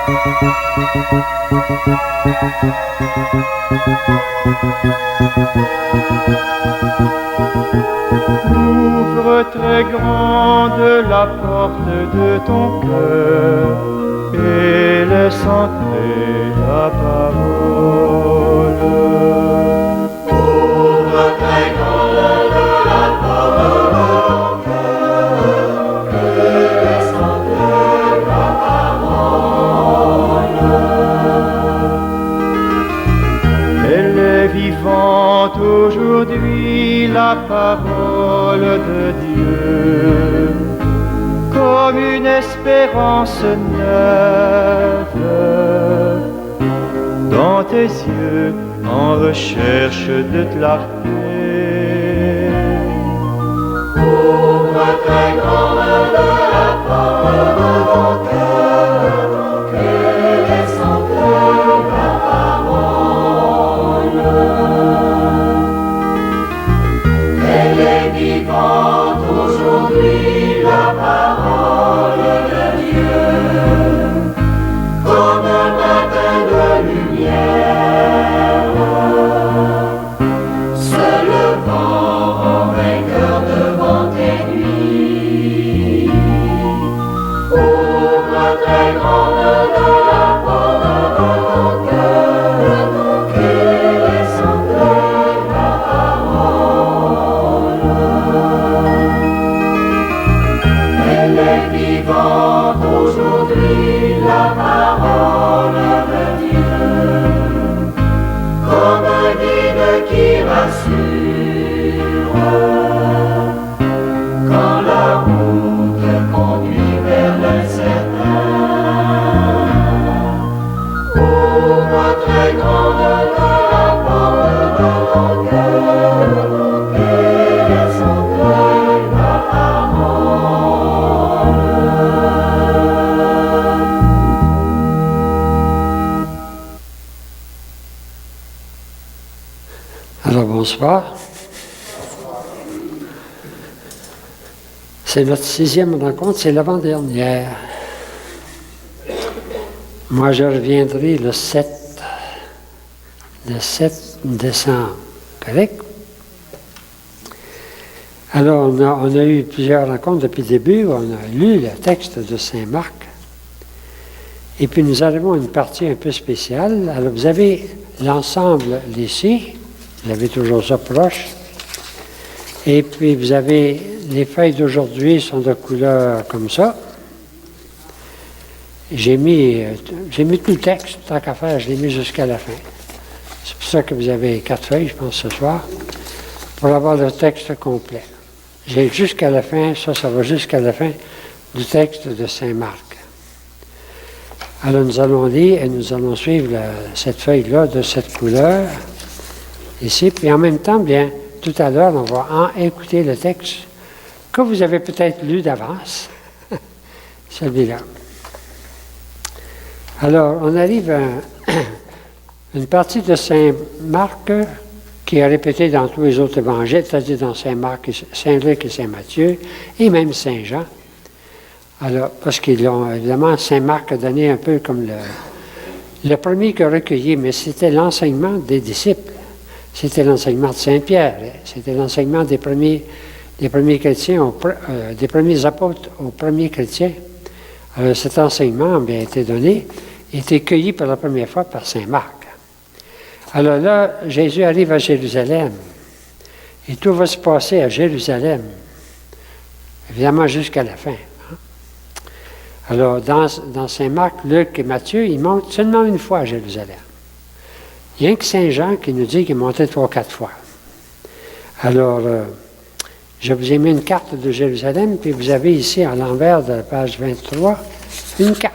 Ouvre très grande la porte de ton cœur et laisse entrer la parole. Ouvre très grande la porte de ton cœur et laisse entrer la parole. Elle est vivante aujourd'hui, la parole de Dieu, comme une espérance neuve dans tes yeux en recherche de clarté. Ouvre très grande la porte de ton cœur et laisse entrer la parole. Elle est vivante aujourd'hui, la parole de Dieu, comme un matin de lumière, se levant en vainqueur devant tes nuits. Ouvre très grande la porte de ton cœur et laisse entrer la parole. Elle est vivante aujourd'hui, la parole de Dieu, comme un guide qui rassure quand la route conduit vers l'incertain. Ouvre très grande la porte de ton cœur et laisse entrer la parole. Alors bonsoir. C'est notre 6e rencontre, c'est l'avant-dernière. Moi, je reviendrai le 7 décembre. Correct? Alors, on a eu plusieurs rencontres depuis le début. On a lu le texte de Saint Marc. Et puis, nous arrivons à une partie un peu spéciale. Alors, vous avez l'ensemble ici. Vous avez toujours ça proche. Et puis, vous avez les feuilles d'aujourd'hui sont de couleur comme ça. J'ai mis tout le texte, tant qu'à faire, je l'ai mis jusqu'à la fin. C'est pour ça que vous avez 4 feuilles, je pense, ce soir, pour avoir le texte complet. J'ai jusqu'à la fin, ça va jusqu'à la fin du texte de Saint Marc. Alors, nous allons lire et nous allons suivre cette feuille-là de cette couleur, ici. Puis en même temps, bien, tout à l'heure, on va écouter le texte que vous avez peut-être lu d'avance, celui-là. Alors, on arrive à une partie de Saint Marc qui est répétée dans tous les autres évangiles, c'est-à-dire dans Saint Marc, Saint Luc et Saint Matthieu, et même Saint Jean. Alors, parce qu'ils ont, évidemment, Saint Marc a donné un peu comme le premier qui a recueilli, mais c'était l'enseignement des disciples. C'était l'enseignement de Saint Pierre, c'était l'enseignement des premiers chrétiens, des premiers apôtres aux premiers chrétiens. Alors, cet enseignement a bien été donné, été cueilli pour la première fois par Saint Marc. Alors là, Jésus arrive à Jérusalem, et tout va se passer à Jérusalem, évidemment jusqu'à la fin. Alors, dans Saint Marc, Luc et Matthieu, ils montent seulement une fois à Jérusalem. Il n'y a que Saint Jean qui nous dit qu'il est monté 3 ou 4 fois. Alors, je vous ai mis une carte de Jérusalem, puis vous avez ici, à l'envers de la page 23, une carte.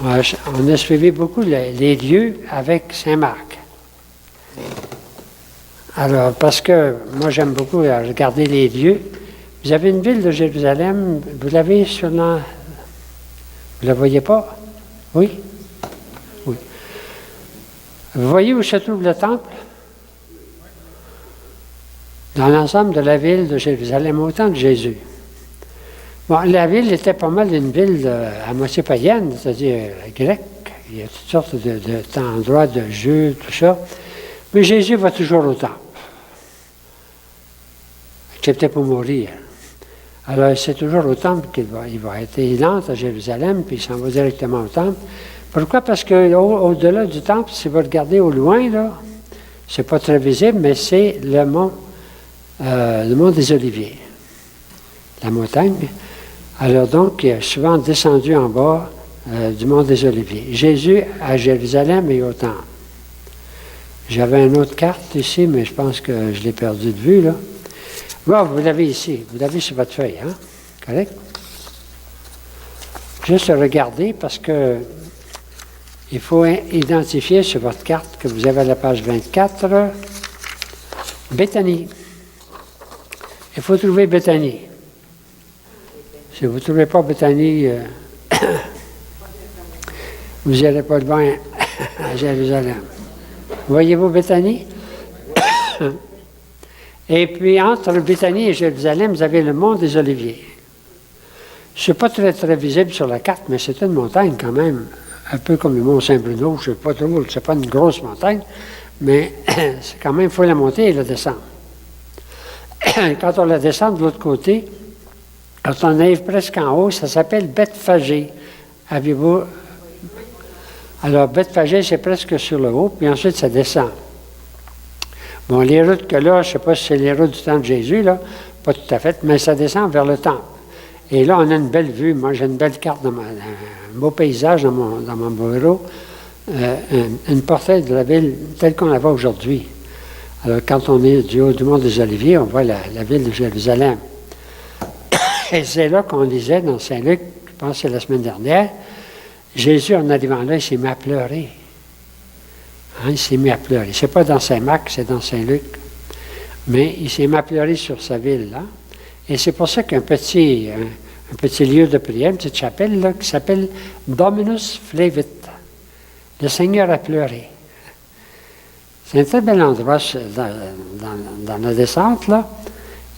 On a suivi beaucoup les lieux avec Saint Marc. Alors, parce que moi, j'aime beaucoup regarder les lieux. Vous avez une ville de Jérusalem, vous l'avez sur la... Vous ne la voyez pas? Oui? Oui. Vous voyez où se trouve le temple? Dans l'ensemble de la ville de Jérusalem, au temps de Jésus. Bon, la ville était pas mal une ville à moitié païenne, c'est-à-dire grecque. Il y a toutes sortes d'endroits de jeux, tout ça. Mais Jésus va toujours au temple, excepté pour mourir. Alors, c'est toujours au temple qu'il va être. Il entre à Jérusalem, puis il s'en va directement au temple. Pourquoi? Parce qu'au-delà du temple, si vous regardez au loin, là, c'est pas très visible, mais c'est le mont des Oliviers, la montagne. Alors donc, il est souvent descendu en bas du mont des Oliviers. Jésus à Jérusalem et au temple. J'avais une autre carte ici, mais je pense que je l'ai perdue de vue, là. Bon, vous l'avez ici. Vous l'avez sur votre feuille, hein? Correct? Juste regarder parce que il faut identifier sur votre carte que vous avez à la page 24, Béthanie. Il faut trouver Béthanie. Si vous ne trouvez pas Béthanie, vous n'irez pas loin à Jérusalem. Voyez-vous Béthanie? Et puis, entre Béthanie et Jérusalem, vous avez le mont des Oliviers. Ce n'est pas très, très visible sur la carte, mais c'est une montagne quand même, un peu comme le mont Saint-Bruno. Je ne sais pas trop, c'est pas une grosse montagne, mais c'est quand même, il faut la monter et la descendre. Quand on la descend de l'autre côté, quand on arrive presque en haut, ça s'appelle Bethphagée. Avez-vous... Alors, Bethphagée, c'est presque sur le haut, puis ensuite, ça descend. Bon, les routes que là, je ne sais pas si c'est les routes du temps de Jésus, là, pas tout à fait, mais ça descend vers le temple. Et là, on a une belle vue. Moi, j'ai une belle carte, un beau paysage dans mon bureau, un portrait de la ville telle qu'on la voit aujourd'hui. Alors, quand on est du haut du mont des Oliviers, on voit la ville de Jérusalem. Et c'est là qu'on lisait dans Saint-Luc, je pense que c'est la semaine dernière, Jésus, en arrivant là, il s'est mis à pleurer. Hein, il s'est mis à pleurer. C'est pas dans Saint-Marc, c'est dans Saint-Luc. Mais il s'est mis à pleurer sur sa ville, là. Et c'est pour ça qu'un petit lieu de prière, une petite chapelle, là, qui s'appelle Dominus Flevit. Le Seigneur a pleuré. C'est un très bel endroit dans la descente, là.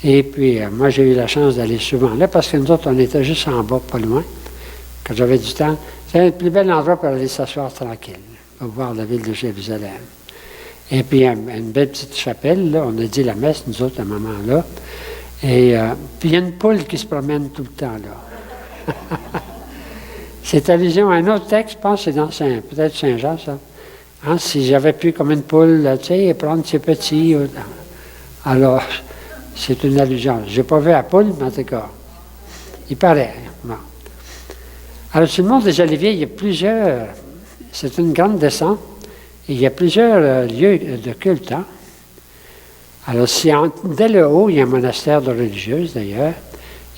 Et puis, moi, j'ai eu la chance d'aller souvent là, parce que nous autres, on était juste en bas, pas loin, quand j'avais du temps. C'est le plus bel endroit pour aller s'asseoir tranquille, pour voir la ville de Jérusalem. Et puis, une belle petite chapelle, là, on a dit la messe, nous autres, à un moment-là. Et puis, il y a une poule qui se promène tout le temps, là. C'est allusion à un autre texte, je pense que c'est dans peut-être Saint-Jean, ça. Hein, si j'avais pu, comme une poule, tu sais, prendre ses petits. Alors, c'est une allusion. Je n'ai pas vu la poule, mais en tout cas, il paraît. Bon. Alors, sur le mont des Oliviers, il y a plusieurs. C'est une grande descente. Et il y a plusieurs lieux de culte. Hein? Alors, dès le haut, il y a un monastère de religieuses, d'ailleurs.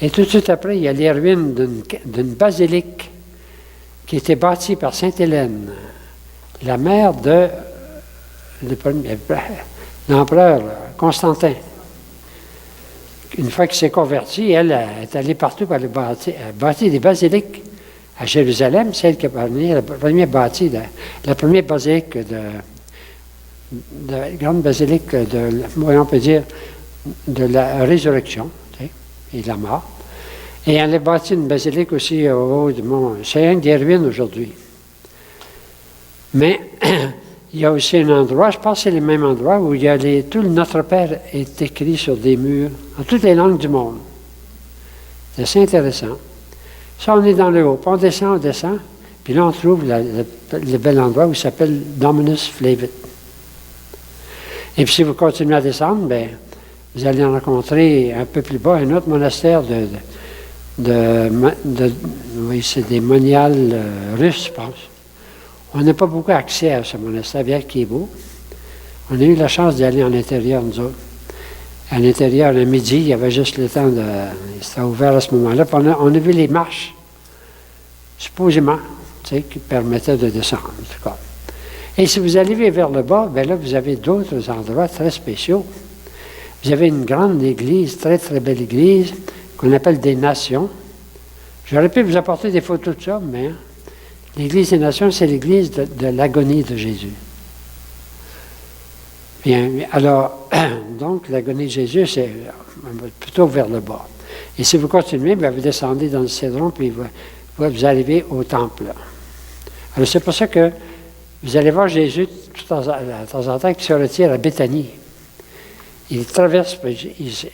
Et tout de suite après, il y a les ruines d'une basilique qui était bâtie par Sainte Hélène, la mère de l'empereur Constantin. Une fois qu'il s'est converti, elle est allée partout pour aller bâtir des basiliques. À Jérusalem, celle qui a parmi la première bâtie, la première basilique la grande basilique on peut dire, de la résurrection, tu sais, et de la mort. Et elle a bâti une basilique aussi au haut du mont. C'est un des ruines aujourd'hui. Mais il y a aussi un endroit, je pense que c'est le même endroit, où il y a tout le Notre Père est écrit sur des murs, en toutes les langues du monde. C'est assez intéressant. Ça, on est dans le haut. Puis on descend, puis là, on trouve le bel endroit où il s'appelle Dominus Flevit. Et puis, si vous continuez à descendre, bien, vous allez rencontrer un peu plus bas un autre monastère oui, c'est des moniales russes, je pense. On n'a pas beaucoup accès à ce monastère, bien qu'il est beau. On a eu la chance d'y aller en intérieur, nous autres. À l'intérieur, le midi, il y avait juste le temps c'était ouvert à ce moment-là. Puis on a vu les marches, supposément, tu sais, qui permettaient de descendre, en tout cas. Et si vous allez vers le bas, bien là, vous avez d'autres endroits très spéciaux. Vous avez une grande église, très, très belle église, qu'on appelle des Nations. J'aurais pu vous apporter des photos de ça, mais l'église des Nations, c'est l'église de l'agonie de Jésus. Bien, alors, Donc, l'agonie de Jésus, c'est plutôt vers le bas. Et si vous continuez, bien, vous descendez dans le Cédron, puis vous arrivez au temple. Alors, c'est pour ça que vous allez voir Jésus de temps en temps qui se retire à Béthanie. Il traverse,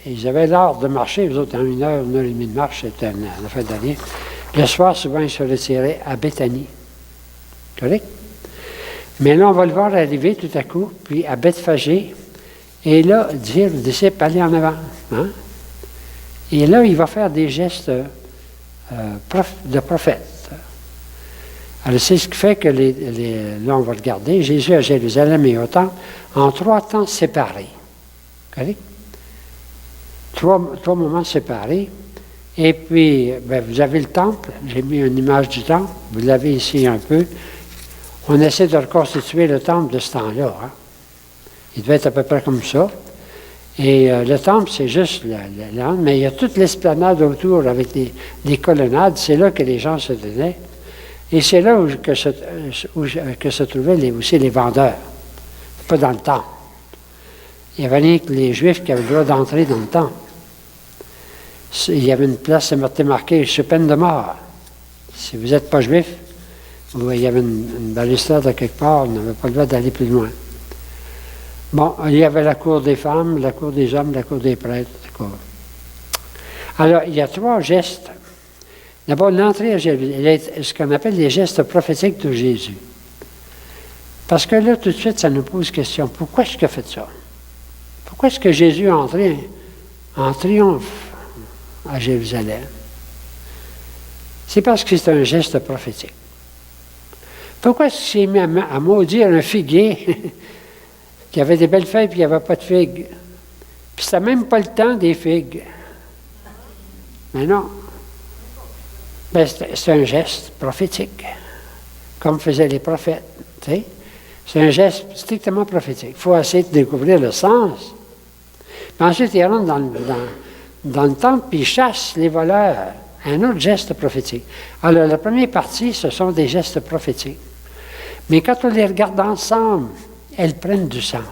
ils avaient l'art de marcher, eux autres, en 1 heure et demie de marche, c'était la fin d'année. Le soir, souvent, ils se retiraient à Béthanie. Correct? Mais là, on va le voir arriver tout à coup, puis à Bethphagée, et là, dire aux disciples, allez en avant. Hein? Et là, il va faire des gestes de prophète. Alors, c'est ce qui fait que là, on va regarder, Jésus à Jérusalem et au temple, en 3 temps séparés. Correct? 3 moments séparés. Et puis, bien, vous avez le temple, j'ai mis une image du temple, vous l'avez ici un peu. On essaie de reconstituer le temple de ce temps-là. Hein? Il devait être à peu près comme ça. Et le temple, c'est juste l'âne, mais il y a toute l'esplanade autour avec des colonnades. C'est là que les gens se tenaient. Et c'est là que se trouvaient aussi les vendeurs. Pas dans le temple. Il y avait rien que les Juifs qui avaient le droit d'entrer dans le temple. Il y avait une place, ça m'était marqué, sous peine de mort. Si vous n'êtes pas Juif, il y avait une balustrade à quelque part, on n'avait pas le droit d'aller plus loin. Bon, il y avait la cour des femmes, la cour des hommes, la cour des prêtres. Alors, il y a 3 gestes. D'abord, l'entrée à Jérusalem, ce qu'on appelle les gestes prophétiques de Jésus. Parce que là, tout de suite, ça nous pose question. Pourquoi est-ce qu'il a fait ça? Pourquoi est-ce que Jésus est entré en triomphe à Jérusalem? C'est parce que c'est un geste prophétique. Pourquoi est-ce qu'il s'est mis à maudire un figuier qui avait des belles feuilles puis il n'y avait pas de figues? Puis c'était même pas le temps des figues. Mais non. Ben, c'est un geste prophétique, comme faisaient les prophètes. T'sais? C'est un geste strictement prophétique. Il faut essayer de découvrir le sens. Puis ensuite, il rentre dans le temple puis il chasse les voleurs. Un autre geste prophétique. Alors, la première partie, ce sont des gestes prophétiques. Mais quand on les regarde ensemble, elles prennent du sens.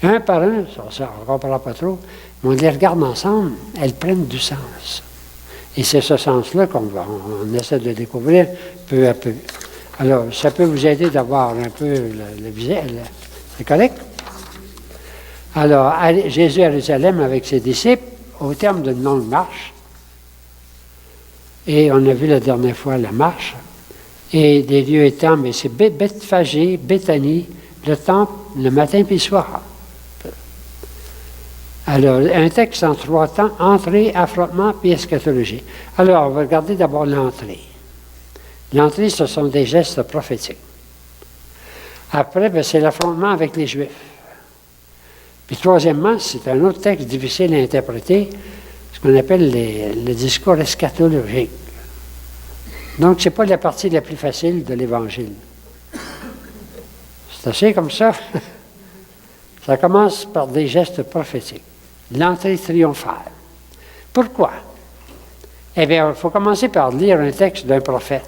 Un par un, ça on ne comprend pas trop, mais on les regarde ensemble, elles prennent du sens. Et c'est ce sens-là qu'on essaie de découvrir peu à peu. Alors, ça peut vous aider d'avoir un peu le visuel. C'est correct? Alors, Jésus à Jérusalem avec ses disciples, au terme d'une longue marche, et on a vu la dernière fois la marche, et des lieux étant, mais c'est Bethphagée, Béthanie, le temple, le matin puis le soir. Alors, un texte en 3 temps, entrée, affrontement puis eschatologie. Alors, on va regarder d'abord l'entrée. L'entrée, ce sont des gestes prophétiques. Après, bien, c'est l'affrontement avec les Juifs. Puis troisièmement, c'est un autre texte difficile à interpréter, ce qu'on appelle le discours eschatologique. Donc, ce n'est pas la partie la plus facile de l'Évangile. C'est assez comme ça. Ça commence par des gestes prophétiques. L'entrée triomphale. Pourquoi? Eh bien, il faut commencer par lire un texte d'un prophète.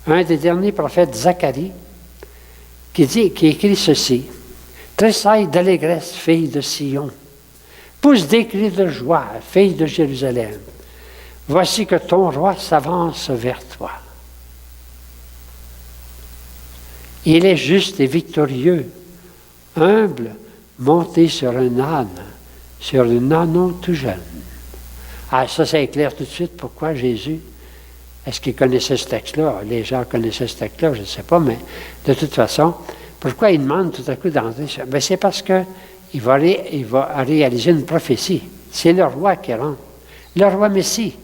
Un des derniers prophètes, Zacharie, qui écrit ceci. « Tressaille d'allégresse, fille de Sion. Pousse des cris de joie, fille de Jérusalem. Voici que ton roi s'avance vers toi. Il est juste et victorieux, humble, monté sur un âne, sur un ânon tout jeune. » Ah, ça éclaire tout de suite pourquoi Jésus, est-ce qu'il connaissait ce texte-là? Les gens connaissaient ce texte-là, je ne sais pas, mais de toute façon, pourquoi il demande tout à coup d'entrer? Bien, c'est parce qu'il va réaliser une prophétie. C'est le roi qui rentre, le roi Messie.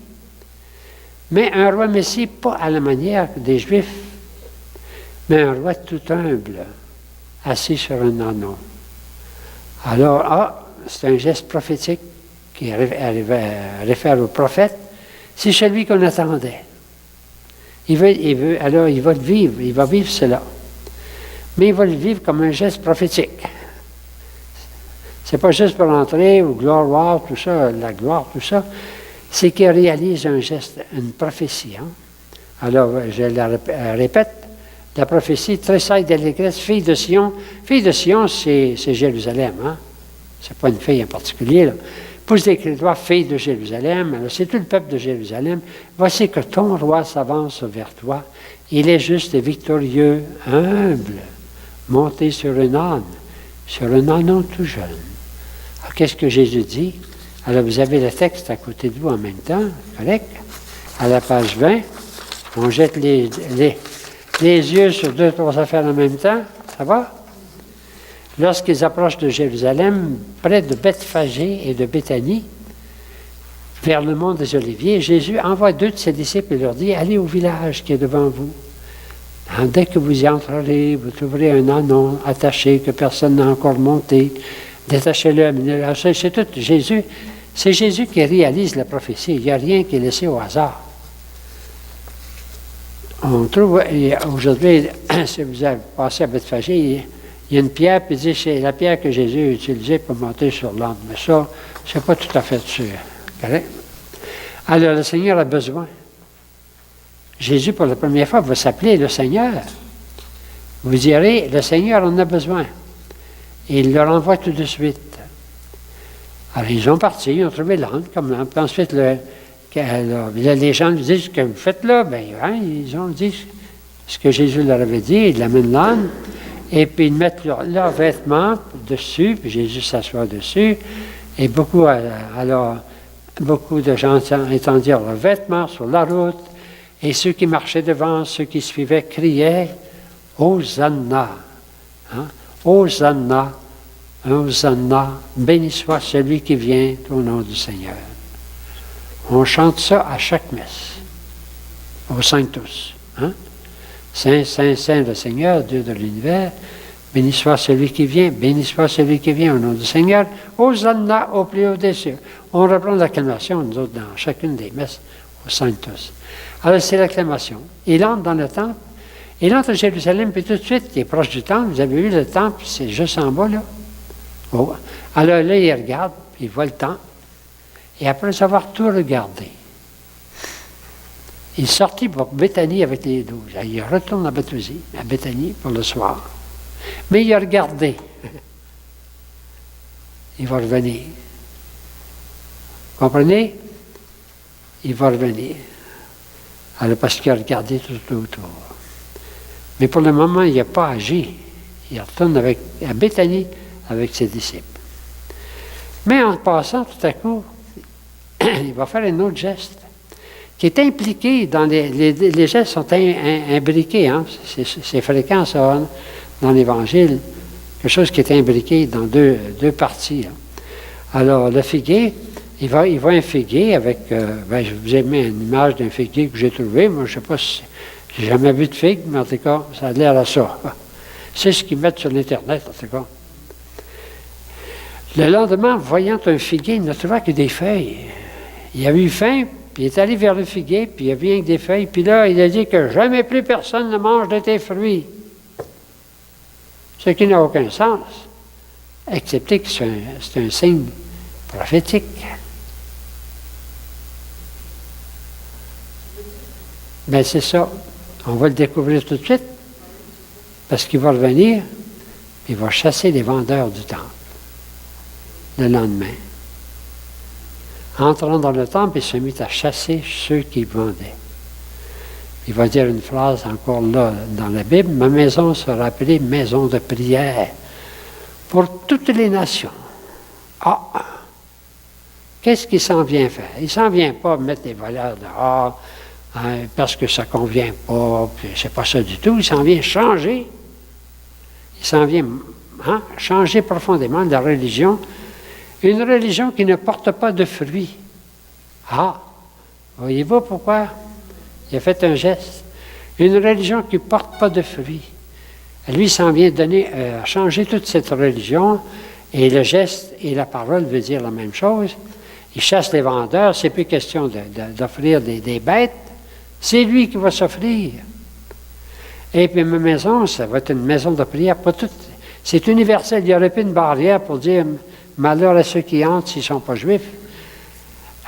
Mais un roi Messie, pas à la manière des Juifs, mais un roi tout humble, assis sur un ânon. Alors, c'est un geste prophétique qui réfère au prophète. C'est celui qu'on attendait. Alors, il va le vivre, il va vivre cela. Mais il va le vivre comme un geste prophétique. C'est pas juste pour entrer, ou gloire, tout ça, la gloire, tout ça. C'est qu'il réalise un geste, une prophétie. Hein? Alors, je la répète, la prophétie, tressaille d'allégresse, fille de Sion. Fille de Sion, c'est Jérusalem, hein? C'est pas une fille en particulier, là. Pousse des cris de joie, fille de Jérusalem. Alors, c'est tout le peuple de Jérusalem. Voici que ton roi s'avance vers toi. Il est juste et victorieux, humble, monté sur un ânon tout jeune. Alors, qu'est-ce que Jésus dit? Alors, vous avez le texte à côté de vous en même temps, correct? À la page 20, on jette les yeux sur 2, 3 affaires en même temps. Ça va? Lorsqu'ils approchent de Jérusalem, près de Bethphagée et de Béthanie, vers le mont des Oliviers, Jésus envoie 2 de ses disciples et leur dit, allez au village qui est devant vous. Dès que vous y entrerez, vous trouverez un ânon attaché que personne n'a encore monté. Détachez-le, amenez-le. C'est tout Jésus. C'est Jésus qui réalise la prophétie. Il n'y a rien qui est laissé au hasard. On trouve, aujourd'hui, si vous avez passé à Bethphagée, il y a une pierre, puis il dit c'est la pierre que Jésus a utilisée pour monter sur l'âne. Mais ça, c'est pas tout à fait sûr. Correct? Alors, le Seigneur a besoin. Jésus, pour la première fois, va s'appeler le Seigneur. Vous direz, le Seigneur en a besoin. Et il leur envoie tout de suite. Alors, ils ont parti, ils ont trouvé l'âne comme l'âne. Puis ensuite, les gens lui disent, ce que vous faites là, bien, hein, ils ont dit ce que Jésus leur avait dit, ils l'amènent l'âne, et puis ils mettent leurs vêtements dessus, puis Jésus s'assoit dessus, et beaucoup de gens étendirent leurs vêtements sur la route, et ceux qui marchaient devant, ceux qui suivaient, criaient « Hosanna! Hein? Hosanna! Hosanna! Béni soit celui qui vient au nom du Seigneur. » On chante ça à chaque messe, au Sanctus. Hein? Saint, Saint, Saint le Seigneur, Dieu de l'univers, béni soit celui qui vient au nom du Seigneur, Hosanna au plus haut des cieux. On reprend l'acclamation, nous autres, dans chacune des messes, au Sanctus. Alors, c'est l'acclamation. Il entre dans le temple, il entre à Jérusalem, puis tout de suite, il est proche du temple. Vous avez vu le temple, c'est juste en bas, là. Oh. Alors là, il regarde, puis il voit le temple. Et après avoir tout regardé, il est sorti pour Béthanie avec les 12. Il retourne à Béthanie pour le soir. Mais il a regardé. Il va revenir. Comprenez? Il va revenir. Alors, parce qu'il a regardé tout autour. Mais pour le moment, il n'a pas agi. Il retourne à Béthanie avec ses disciples. Mais en passant, tout à coup, il va faire un autre geste qui est impliqué dans les gestes sont imbriqués. Hein? C'est fréquent, ça, dans l'Évangile. Quelque chose qui est imbriqué dans deux parties. Hein. Alors, le figuier, il voit un figuier avec... je vous ai mis une image d'un figuier que j'ai trouvé. Moi, je ne sais pas si... J'ai jamais vu de figue, mais en tout cas, ça a l'air à ça. C'est ce qu'ils mettent sur l'Internet, en tout cas. Le lendemain, voyant un figuier, il ne trouva que des feuilles. Il a eu faim, puis il est allé vers le figuier, puis il a vu rien que des feuilles. Puis là, il a dit que jamais plus personne ne mange de tes fruits. Ce qui n'a aucun sens, excepté que c'est un signe prophétique. Bien, c'est ça. On va le découvrir tout de suite, parce qu'il va revenir, puis il va chasser les vendeurs du temple le lendemain. Entrant dans le temple, il se mit à chasser ceux qui vendaient. Il va dire une phrase encore là dans la Bible, « Ma maison sera appelée maison de prière pour toutes les nations. » Ah! Qu'est-ce qu'il s'en vient faire? Il ne s'en vient pas mettre les voleurs dehors, parce que ça ne convient pas, puis c'est pas ça du tout. Il s'en vient changer. Il s'en vient changer profondément la religion. Une religion qui ne porte pas de fruits. Ah! Voyez-vous pourquoi? Il a fait un geste. Une religion qui ne porte pas de fruits. Lui s'en vient changer toute cette religion, et le geste et la parole veut dire la même chose. Il chasse les vendeurs, c'est plus question d'offrir des bêtes. C'est lui qui va s'offrir. Et puis ma maison, ça va être une maison de prière. Pas toute. C'est universel. Il n'y aurait plus une barrière pour dire malheur à ceux qui entrent s'ils ne sont pas juifs.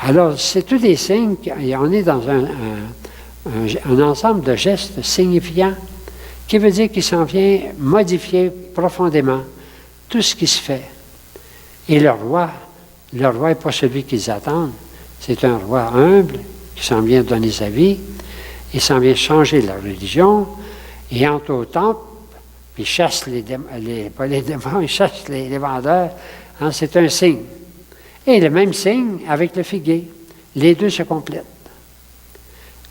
Alors, c'est tous des signes. On est dans un ensemble de gestes signifiants qui veut dire qu'il s'en vient modifier profondément tout ce qui se fait. Et le roi n'est pas celui qu'ils attendent. C'est un roi humble qui s'en vient donner sa vie. Il s'en vient changer la religion. Il entre au temple, puis il chasse pas les démons, il chasse les vendeurs. Hein, c'est un signe. Et le même signe avec le figuier. Les deux se complètent.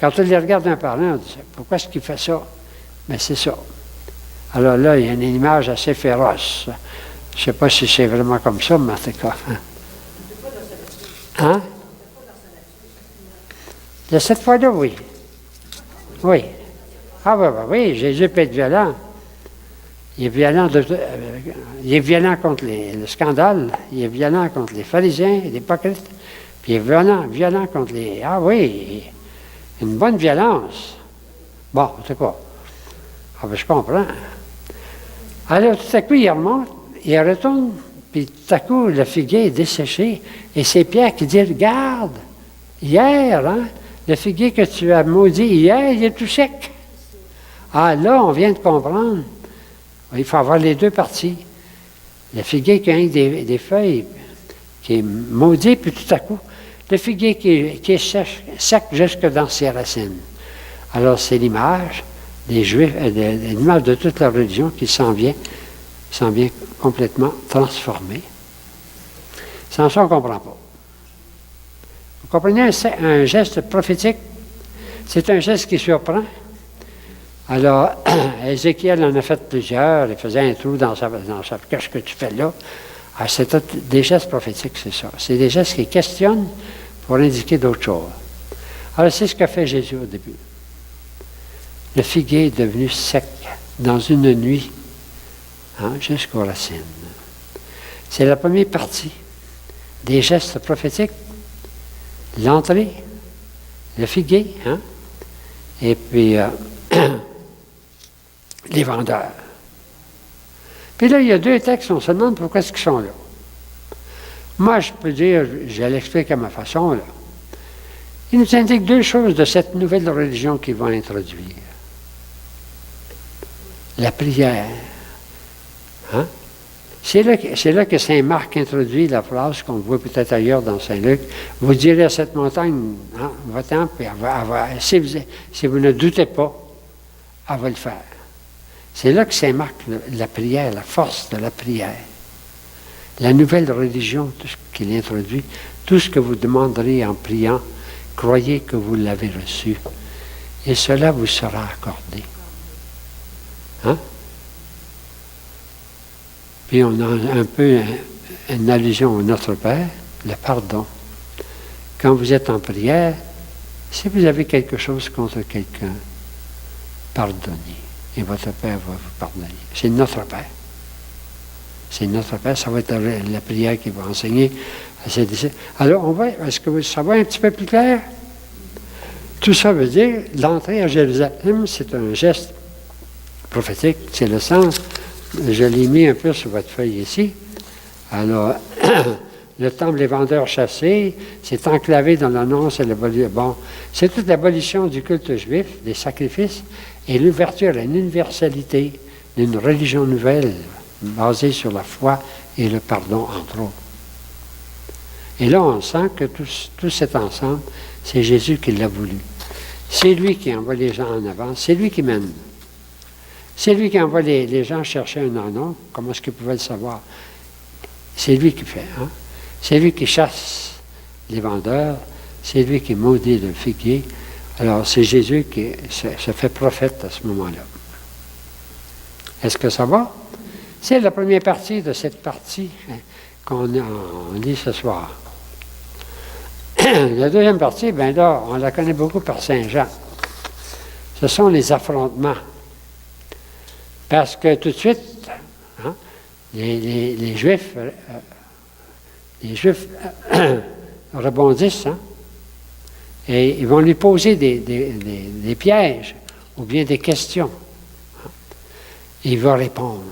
Quand on les regarde un par un, on dit, pourquoi est-ce qu'il fait ça? Mais c'est ça. Alors là, il y a une image assez féroce. Je ne sais pas si c'est vraiment comme ça, mais en tout cas. Hein? De cette fois-là, oui. Oui. Ah oui, Jésus peut être violent. Il est violent contre le scandale, il est violent contre les pharisiens, les hypocrites, puis il est violent contre les... Ah oui, une bonne violence. Bon, en tout cas, je comprends. Alors, tout à coup, il remonte, il retourne, puis tout à coup, le figuier est desséché, et c'est Pierre qui dit, regarde, hier, hein, le figuier que tu as maudit hier, il est tout sec. Ah, là, on vient de comprendre. Il faut avoir les deux parties. Le figuier qui a des feuilles, qui est maudit, puis tout à coup, le figuier qui est sec jusque dans ses racines. Alors, c'est l'image des Juifs, l'image de toute la religion qui s'en vient complètement transformée. Sans ça, on ne comprend pas. Vous comprenez un geste prophétique? C'est un geste qui surprend. Alors, Ézéchiel en a fait plusieurs. Il faisait un trou dans sa qu'est-ce que tu fais là? Ah, c'est des gestes prophétiques, c'est ça. C'est des gestes qui questionnent pour indiquer d'autres choses. Alors, c'est ce qu'a fait Jésus au début. Le figuier est devenu sec dans une nuit, hein, jusqu'aux racines. C'est la première partie des gestes prophétiques. L'entrée, le figuier, hein, et puis les vendeurs. Puis là, il y a deux textes, on se demande pourquoi est-ce qu'ils sont là. Moi, je peux dire, je l'explique à ma façon, là. Il nous indique deux choses de cette nouvelle religion qu'ils vont introduire. La prière. Hein? C'est là que Saint Marc introduit la phrase qu'on voit peut-être ailleurs dans Saint Luc. Vous direz à cette montagne, hein, va-t'en, puis si vous ne doutez pas, elle va le faire. C'est là que Saint Marc, la prière, la force de la prière. La nouvelle religion, tout ce qu'il introduit, tout ce que vous demanderez en priant, croyez que vous l'avez reçu, et cela vous sera accordé. Hein? Puis on a un peu une allusion au Notre Père, le pardon. Quand vous êtes en prière, si vous avez quelque chose contre quelqu'un, pardonnez. Et votre Père va vous pardonner. C'est Notre Père. C'est Notre Père. Ça va être la prière qu'il va enseigner à ses disciples. Alors, est-ce que ça va un petit peu plus clair? Tout ça veut dire, l'entrée à Jérusalem, c'est un geste prophétique. C'est le sens. Je l'ai mis un peu sur votre feuille ici. Alors, le temple des vendeurs chassés, c'est enclavé dans l'annonce et l'abolition. Bon, c'est toute l'abolition du culte juif, des sacrifices, et l'ouverture à une universalité d'une religion nouvelle basée sur la foi et le pardon, entre autres. Et là, on sent que tout cet ensemble, c'est Jésus qui l'a voulu. C'est lui qui envoie les gens en avant, c'est lui qui mène. C'est lui qui envoie les gens chercher un anon. Comment est-ce qu'ils pouvaient le savoir? C'est lui qui fait. Hein? C'est lui qui chasse les vendeurs. C'est lui qui maudit le figuier. Alors, c'est Jésus qui se fait prophète à ce moment-là. Est-ce que ça va? C'est la première partie de cette partie, hein, qu'on lit ce soir. La deuxième partie, bien là, on la connaît beaucoup par Saint Jean. Ce sont les affrontements. Parce que tout de suite, hein, les Juifs rebondissent, hein, et ils vont lui poser des pièges ou bien des questions. Hein. Il va répondre.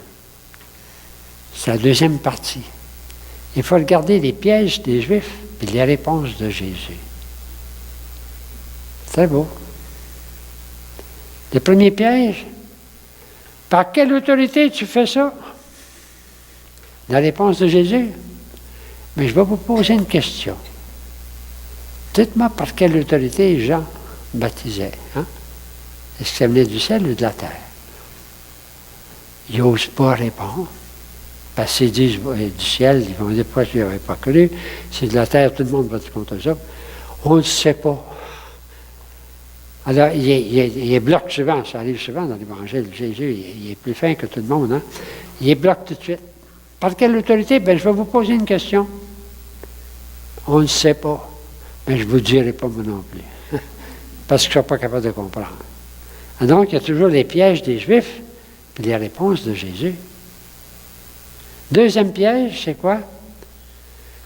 C'est la deuxième partie. Il faut regarder les pièges des Juifs et les réponses de Jésus. Très beau. Le premier piège, Par quelle autorité tu fais ça? La réponse de Jésus. Mais je vais vous poser une question. Dites-moi par quelle autorité Jean baptisait. Hein? Est-ce que ça venait du ciel ou de la terre? Ils n'osent pas répondre. Parce qu'ils disent du ciel, ils vont dire pourquoi je n'y avais pas cru. C'est de la terre, tout le monde va dire contre ça. On ne sait pas. Alors, il bloque souvent, ça arrive souvent dans l'Évangile. Jésus, il est plus fin que tout le monde. Hein? Il bloque tout de suite. Par quelle autorité? Bien, je vais vous poser une question. On ne sait pas. Mais je ne vous dirai pas moi non plus. Parce que je ne suis pas capable de comprendre. Donc, il y a toujours les pièges des Juifs et les réponses de Jésus. Deuxième piège, c'est quoi?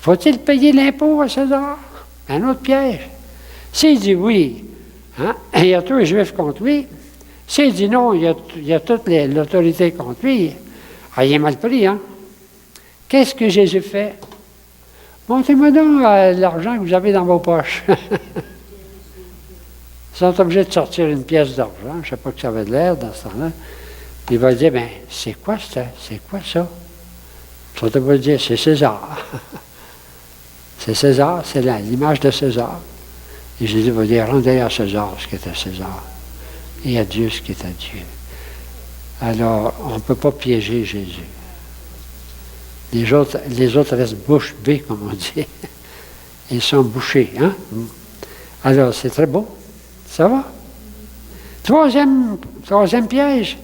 Faut-il payer l'impôt à César? Un autre piège. S'il dit oui, hein, il y a tous les Juifs contre lui. S'il dit non, il y a toute l'autorité contre lui. Ah, il est mal pris, hein? Qu'est-ce que Jésus fait? Montrez-moi donc l'argent que vous avez dans vos poches. Ils sont obligés de sortir une pièce d'argent. Je ne sais pas que ça avait de l'air dans ce temps-là. Il va dire, bien, c'est quoi ça? Ils sont obligés de dire, c'est César. C'est César, c'est l'image de César. Et Jésus va dire, rendez à César ce qui est à César. Et à Dieu ce qui est à Dieu. Alors, on ne peut pas piéger Jésus. Les autres restent bouche bée, comme on dit. Ils sont bouchés. Hein? Alors, c'est très beau. Ça va? Troisième piège,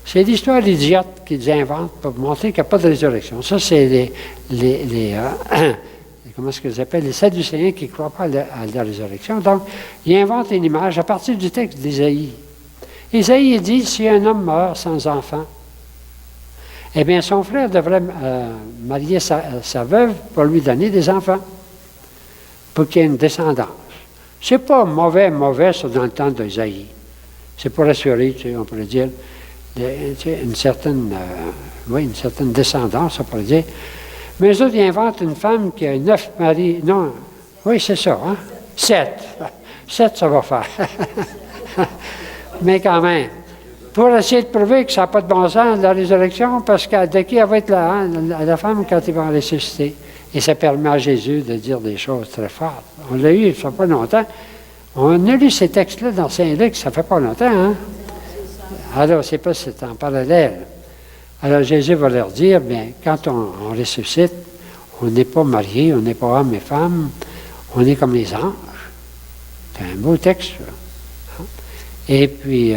c'est l'histoire d'idiotes qu'ils inventent pour montrer qu'il n'y a pas de résurrection. Ça, c'est comment est-ce qu'ils appellent? Les Sadducéens qui ne croient pas à la résurrection. Donc, ils inventent une image à partir du texte d'Ésaïe. Ésaïe dit, si un homme meurt sans enfant, eh bien, son frère devrait marier sa veuve pour lui donner des enfants, pour qu'il y ait une descendance. C'est pas mauvais, ça, dans le temps d'Ésaïe. C'est pour assurer, on pourrait dire, une certaine descendance, on pourrait dire. Mais eux autres, ils inventent une femme qui a 9 maris. Non, oui, c'est ça, hein? 7. 7, ça va faire. Mais quand même, pour essayer de prouver que ça n'a pas de bon sens, la résurrection, parce que de qui elle va être la femme quand il va en ressusciter. Et ça permet à Jésus de dire des choses très fortes. On l'a eu, ça fait pas longtemps. On a lu ces textes-là dans Saint-Luc, ça fait pas longtemps, hein? Alors, c'est pas c'est en parallèle. Alors, Jésus va leur dire, bien, quand on ressuscite, on n'est pas marié, on n'est pas homme et femme, on est comme les anges. C'est un beau texte, ça. Et puis,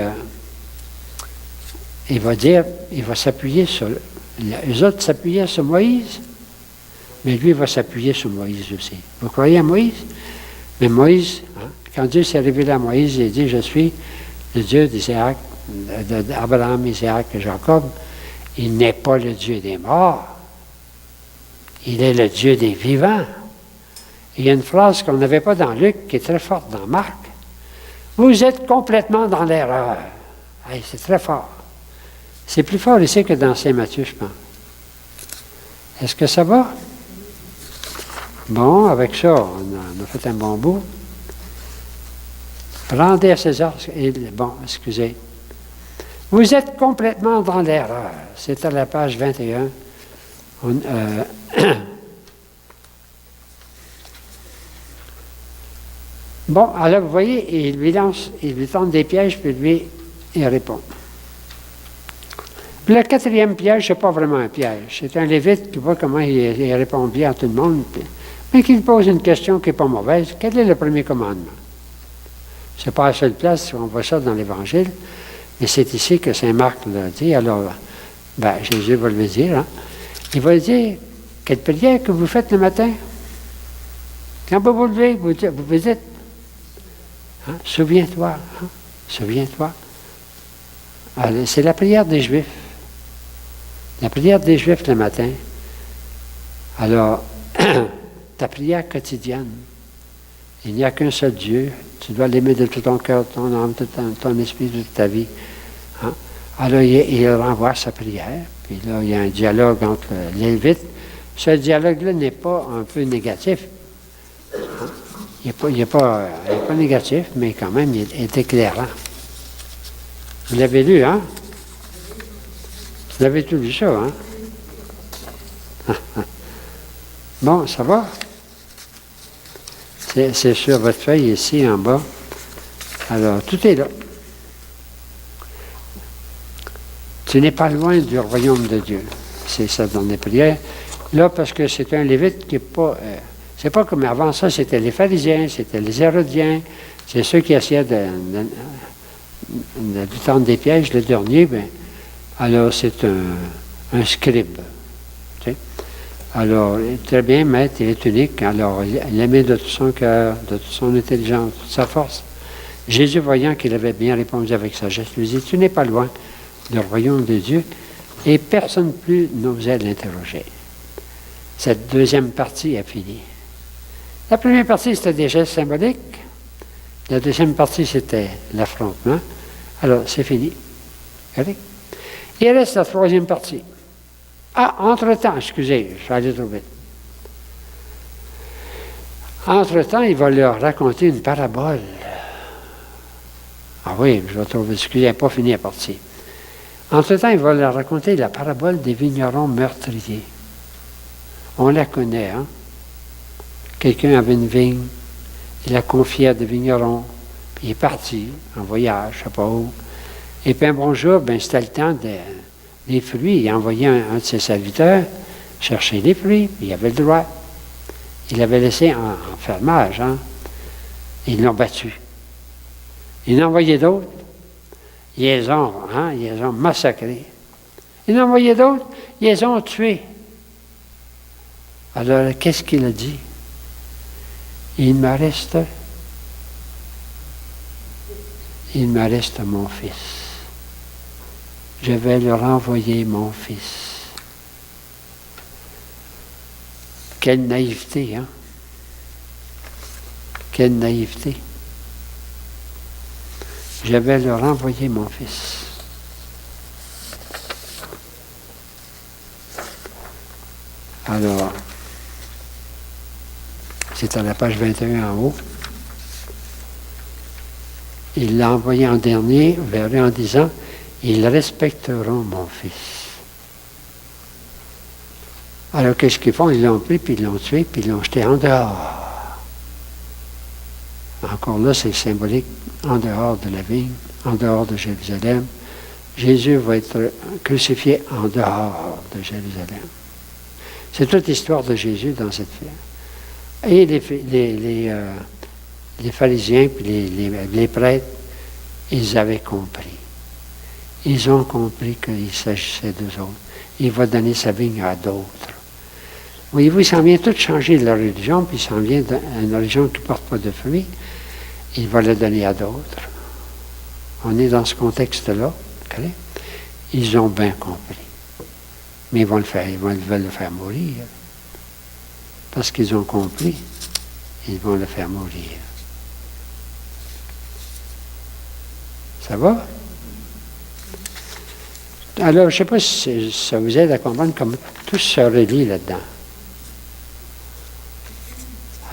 il va s'appuyer sur... Les autres s'appuyaient sur Moïse, mais lui, il va s'appuyer sur Moïse aussi. Vous croyez à Moïse? Mais Moïse, hein, quand Dieu s'est révélé à Moïse, il a dit, je suis le Dieu d'Isaac, d'Abraham, Isaac et Jacob. Il n'est pas le Dieu des morts. Il est le Dieu des vivants. Il y a une phrase qu'on n'avait pas dans Luc, qui est très forte dans Marc. Vous êtes complètement dans l'erreur. Hey, c'est très fort. C'est plus fort ici que dans Saint-Matthieu, je pense. Est-ce que ça va? Bon, avec ça, on a fait un bon bout. Rendez à César. Bon, excusez. Vous êtes complètement dans l'erreur. C'est à la page 21. Bon, alors vous voyez, il lui tente des pièges, puis lui, il répond. Puis le quatrième piège, ce n'est pas vraiment un piège. C'est un lévite qui voit comment il répond bien à tout le monde, mais qui lui pose une question qui n'est pas mauvaise. Quel est le premier commandement? Ce n'est pas à la seule place, on voit ça dans l'Évangile, mais c'est ici que Saint Marc l'a dit. Alors, Jésus va le dire. Hein? Il va dire, quelle prière que vous faites le matin? Quand vous vous levez, vous dites, hein? Souviens-toi, hein? Souviens-toi. C'est la prière des Juifs. La prière des Juifs le matin. Alors, ta prière quotidienne. Il n'y a qu'un seul Dieu. Tu dois l'aimer de tout ton cœur, ton âme, ton esprit, de toute ta vie. Hein? Alors, il renvoie sa prière. Puis là, il y a un dialogue entre les Lévites. Ce dialogue-là n'est pas un peu négatif. Hein? Il n'est pas négatif, mais quand même, il est éclairant. Vous l'avez lu, hein? Vous avez tout lu ça, hein? Bon, ça va? C'est sur votre feuille ici en bas. Alors, tout est là. Tu n'es pas loin du royaume de Dieu. C'est ça dans les prières. Là, parce que c'est un lévite qui n'est pas... c'est pas comme avant ça, c'était les pharisiens, c'était les hérodiens, c'est ceux qui essayaient de tendre des pièges. Le dernier, bien, alors c'est un scribe. Tu sais. Alors, très bien, maître, il est unique. Alors, il aimait de tout son cœur, de toute son intelligence, de toute sa force. Jésus, voyant qu'il avait bien répondu avec sagesse, lui dit, tu n'es pas loin du royaume de Dieu, et personne plus n'osait l'interroger. Cette deuxième partie est finie. La première partie, c'était des gestes symboliques. La deuxième partie, c'était l'affrontement. Alors, c'est fini. Correct? Il reste la troisième partie. Ah, entre-temps, excusez, je vais aller trop vite. Entre-temps, il va leur raconter une parabole. Ah oui, je vais trouver, excusez, elle n'est pas fini la partie. Entre-temps, il va leur raconter la parabole des vignerons meurtriers. On la connaît, hein? Quelqu'un avait une vigne, il la confiait à des vignerons, puis il est parti en voyage, je ne sais pas où. Et puis un bon jour, ben, c'était le temps des fruits. Il a envoyé un de ses serviteurs chercher les fruits, puis il avait le droit. Il l'avait laissé en fermage, hein? Ils l'ont battu. Il en a envoyé d'autres. Ils les ont massacrés. Il en a envoyé d'autres. Ils les ont tués. Alors, qu'est-ce qu'il a dit? Il me reste mon fils. Je vais leur envoyer mon fils. Quelle naïveté, hein? Quelle naïveté. Je vais leur envoyer mon fils. Alors, c'est à la page 21 en haut. Il l'a envoyé en dernier vers eux en disant, ils respecteront mon fils. Alors, qu'est-ce qu'ils font? Ils l'ont pris, puis ils l'ont tué, puis ils l'ont jeté en dehors. Encore là, c'est symbolique, en dehors de la vigne, en dehors de Jérusalem. Jésus va être crucifié en dehors de Jérusalem. C'est toute l'histoire de Jésus dans cette fête. Et les pharisiens puis les prêtres, ils avaient compris. Ils ont compris qu'il s'agissait d'eux autres. Il va donner sa vigne à d'autres. Voyez-vous, il s'en vient tout changer de la religion, puis il s'en vient d'une religion qui ne porte pas de fruits. Il va le donner à d'autres. On est dans ce contexte-là. Okay? Ils ont bien compris. Mais ils veulent le faire mourir. Parce qu'ils ont compris, ils vont le faire mourir. Ça va? Alors, je ne sais pas si ça vous aide à comprendre comment tout se relie là-dedans.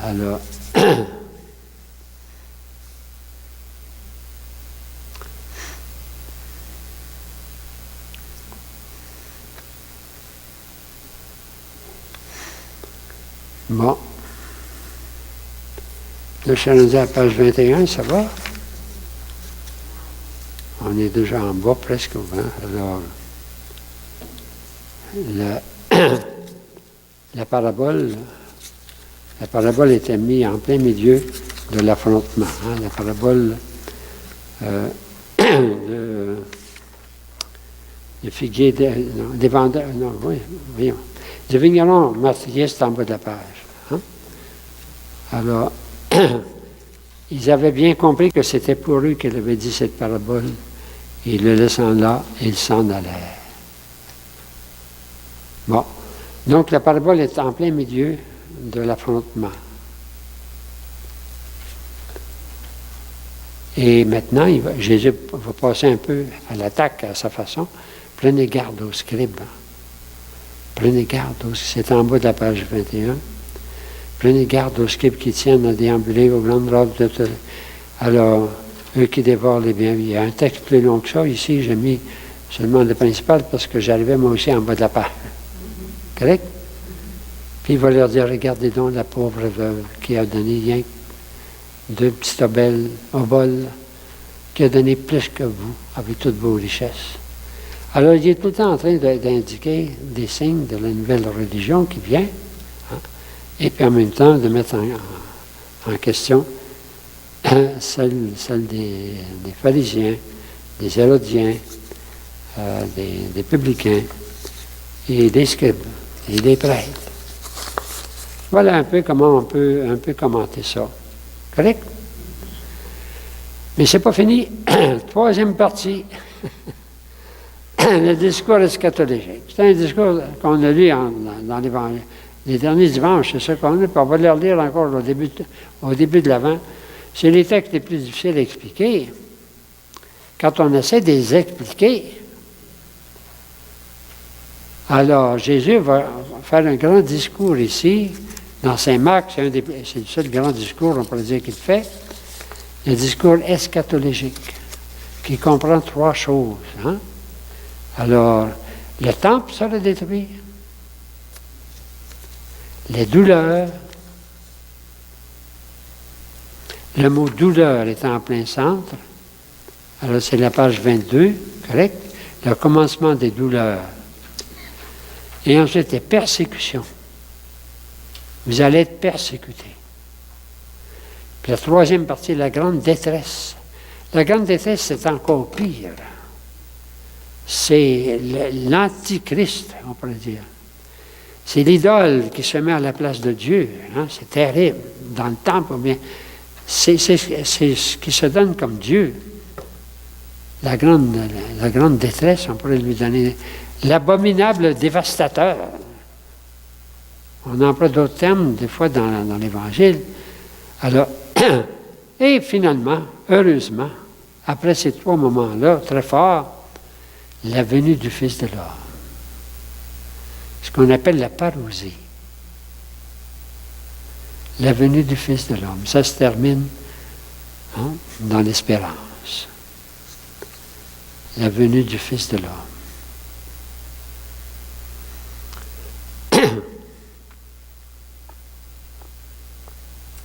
Alors, bon. Là, je suis rendu à la page 21, ça va? On est déjà en bas, presque au vent. Alors, la parabole était mise en plein milieu de l'affrontement. Hein? La parabole de figuier, des vendeurs, non, oui, voyons. Le vigneron meurtrier, c'est en bas de la page. Hein? Alors, ils avaient bien compris que c'était pour eux qu'elle avait dit cette parabole. Et le laissant là, ils s'en allèrent. Bon. Donc, la parabole est en plein milieu de l'affrontement. Et maintenant, Jésus va passer un peu à l'attaque à sa façon. Prenez garde aux scribes. Prenez garde aux scribes. C'est en bas de la page 21. Prenez garde aux scribes qui tiennent à déambuler aux grandes robes de... Alors, eux qui dévorent les biens. Il y a un texte plus long que ça. Ici, j'ai mis Seulement le principal parce que j'arrivais moi aussi en bas de la page. Correct? Puis il va leur dire, regardez donc la pauvre veuve qui a donné rien que 2 petits oboles, qui a donné plus que vous, avec toutes vos richesses. Alors, il est tout le temps en train d'indiquer des signes de la nouvelle religion qui vient, hein, et puis en même temps de mettre en question celle des pharisiens, des hérodiens, des publicains, et des scribes, et des prêtres. Voilà un peu comment on peut un peu commenter ça. Correct? Mais c'est pas fini. Troisième partie. Le discours eschatologique. C'est un discours qu'on a lu dans l'Évangile. Les derniers dimanches, c'est ça qu'on a, puis on va le relire encore au début de l'Avent. C'est les textes les plus difficiles à expliquer. Quand on essaie de les expliquer, alors Jésus va faire un grand discours ici, dans Saint-Marc, c'est le seul grand discours, on pourrait dire, qu'il fait, le discours eschatologique, qui comprend 3 choses. Hein? Alors, le temple sera détruit, les douleurs, le mot douleur est en plein centre, alors c'est la page 22, correct? Le commencement des douleurs. Et ensuite, les persécutions. Vous allez être persécutés. Puis la troisième partie, la grande détresse. La grande détresse, c'est encore pire. C'est l'antichrist, on pourrait dire. C'est l'idole qui se met à la place de Dieu. Hein? C'est terrible. Dans le temple, bien, c'est ce qui se donne comme Dieu. La grande détresse, on pourrait lui donner l'abominable dévastateur. On emploie d'autres termes, des fois, dans l'Évangile. Alors, et finalement, heureusement, après ces 3 moments-là, très forts, la venue du Fils de l'homme. Ce qu'on appelle la parousie. La venue du Fils de l'homme. Ça se termine dans l'espérance. La venue du Fils de l'homme.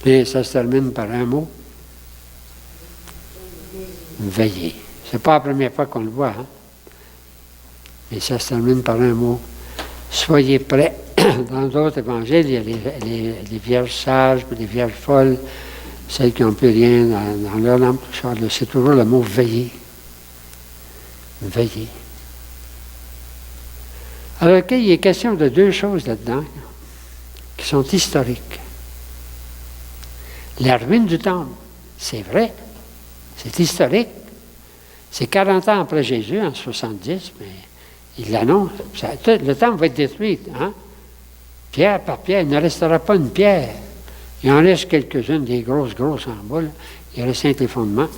Et ça se termine par un mot. Veiller. C'est pas la première fois qu'on le voit, hein? Mais ça se termine par un mot. Soyez prêts. Dans d'autres évangiles, il y a les vierges sages, les vierges folles, celles qui n'ont plus rien dans leur lampe. C'est toujours le mot veiller. Veiller. Alors, il est question de 2 choses là-dedans qui sont historiques. La ruine du temple, c'est vrai, c'est historique. C'est 40 ans après Jésus, en 70, mais il l'annonce. Le temple va être détruit, hein? Pierre par pierre, il ne restera pas une pierre. Il en reste quelques-unes, des grosses en bas. Là. Il reste les fondements.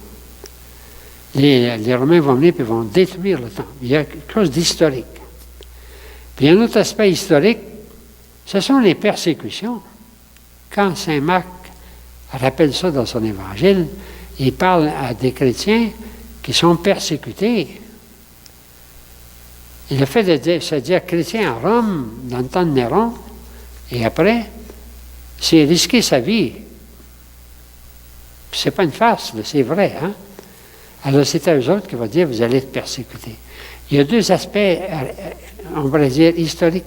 Les Romains vont venir et vont détruire le temple. Il y a quelque chose d'historique. Puis un autre aspect historique, ce sont les persécutions. Quand saint Marc rappelle ça dans son évangile, il parle à des chrétiens qui sont persécutés. Et le fait de se dire chrétien à Rome, dans le temps de Néron, et après, c'est risquer sa vie. Puis c'est pas une farce, c'est vrai, hein? Alors c'est à eux autres qui vont dire, vous allez être persécutés. Il y a 2 aspects, on pourrait dire, historiques.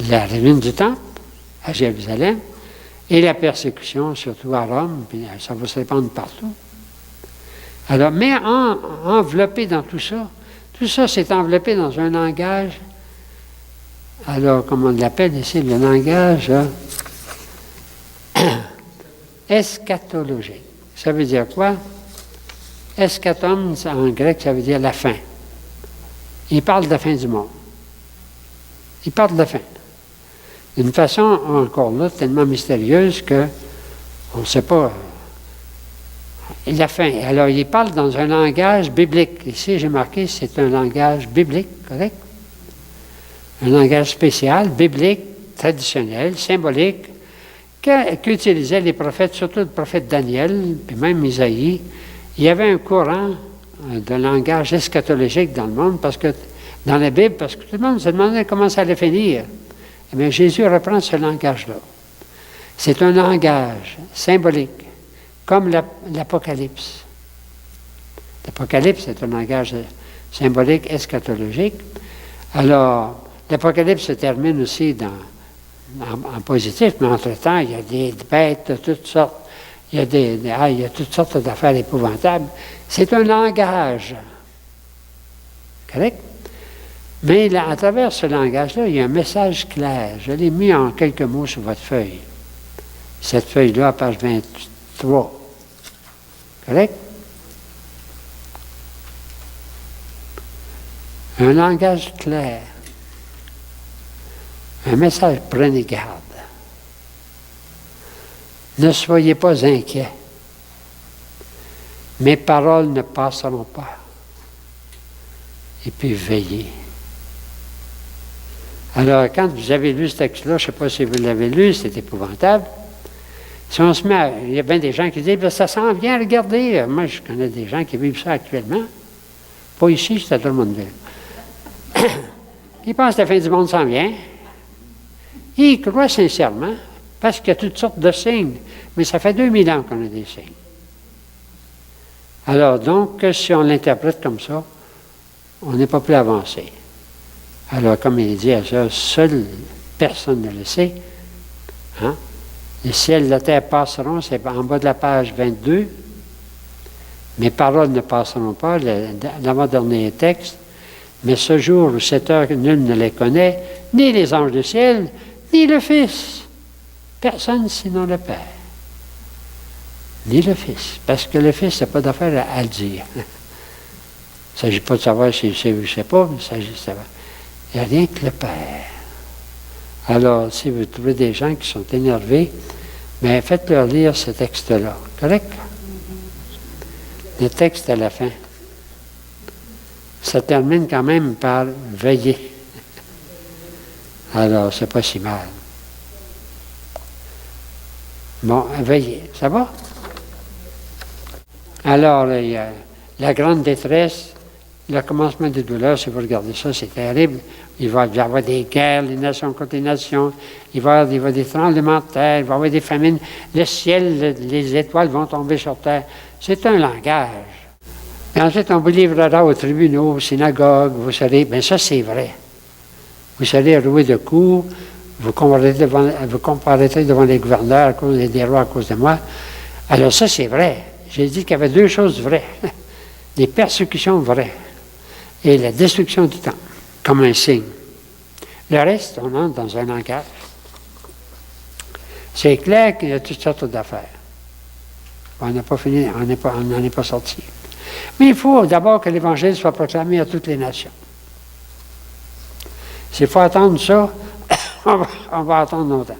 La ruine du temple, à Jérusalem, et la persécution, surtout à Rome, puis ça va se répandre partout. Alors, mais enveloppé dans tout ça c'est enveloppé dans un langage, alors, comme on l'appelle ici, le langage eschatologique. Ça veut dire quoi? Eschaton, en grec, ça veut dire la fin. Il parle de la fin du monde. Il parle de la fin. D'une façon, encore là, tellement mystérieuse qu'on ne sait pas. La fin. Alors, il parle dans un langage biblique. Ici, j'ai marqué, c'est un langage biblique, correct? Un langage spécial, biblique, traditionnel, symbolique, qu'utilisaient les prophètes, surtout le prophète Daniel, puis même Isaïe. Il y avait un courant de langage eschatologique dans le monde, dans la Bible, parce que tout le monde se demandait comment ça allait finir. Eh bien, Jésus reprend ce langage-là. C'est un langage symbolique, comme l'Apocalypse. L'Apocalypse est un langage symbolique, eschatologique. Alors, l'Apocalypse se termine aussi en positif, mais entre-temps, il y a des bêtes de toutes sortes. Il y a toutes sortes d'affaires épouvantables. C'est un langage. Correct? Mais là, à travers ce langage-là, il y a un message clair. Je l'ai mis en quelques mots sur votre feuille. Cette feuille-là, page 23. Correct? Un langage clair. Un message, prenez garde. Ne soyez pas inquiets. Mes paroles ne passeront pas. Et puis veillez. Alors, quand vous avez lu ce texte-là, je ne sais pas si vous l'avez lu, c'est épouvantable. Si on se met il y a bien des gens qui disent, ça s'en vient, regardez. Moi, je connais des gens qui vivent ça actuellement. Pas ici, c'est à Drummondville. Ils pensent que la fin du monde s'en vient. Ils y croient sincèrement, parce qu'il y a toutes sortes de signes. Mais ça fait 2000 ans qu'on a des signes. Alors, donc, si on l'interprète comme ça, on n'est pas plus avancé. Alors, comme il dit à ça, seule personne ne le sait. Hein? Les ciels et la terre passeront, c'est en bas de la page 22. Mes paroles ne passeront pas, l'avant-dernier texte. Mais ce jour ou cette heure, nul ne les connaît, ni les anges du ciel, ni le Fils. Personne sinon le Père. Ni le Fils. Parce que le Fils n'a pas d'affaire à le dire. Il ne s'agit pas de savoir s'il sait ou je ne sais pas, mais il s'agit de savoir. Il n'y a rien que le Père. Alors, si vous trouvez des gens qui sont énervés, bien, faites-leur lire ce texte-là. Correct? Le texte à la fin. Ça termine quand même par veiller. Alors, c'est pas si mal. Bon, veillez. Ça va? Alors, il y a la grande détresse, le commencement des douleurs, si vous regardez ça, c'est terrible. Il va y avoir des guerres, les nations contre les nations. Il va y avoir des tremblements de terre, il va y avoir des famines. Le ciel, les étoiles vont tomber sur terre. C'est un langage. Et ensuite, on vous livrera aux tribunaux, aux synagogues, vous serez... Bien, ça, c'est vrai. Vous serez roué de coups, vous comparaîtrez devant les gouverneurs à cause des rois, à cause de moi. Alors, ça, c'est vrai. J'ai dit qu'il y avait deux choses vraies. Les persécutions vraies et la destruction du temple, comme un signe. Le reste, on entre dans un langage. C'est clair qu'il y a toutes sortes d'affaires. On n'a pas fini, on n'en est pas sorti. Mais il faut d'abord que l'Évangile soit proclamé à toutes les nations. S'il faut attendre ça, on va attendre longtemps.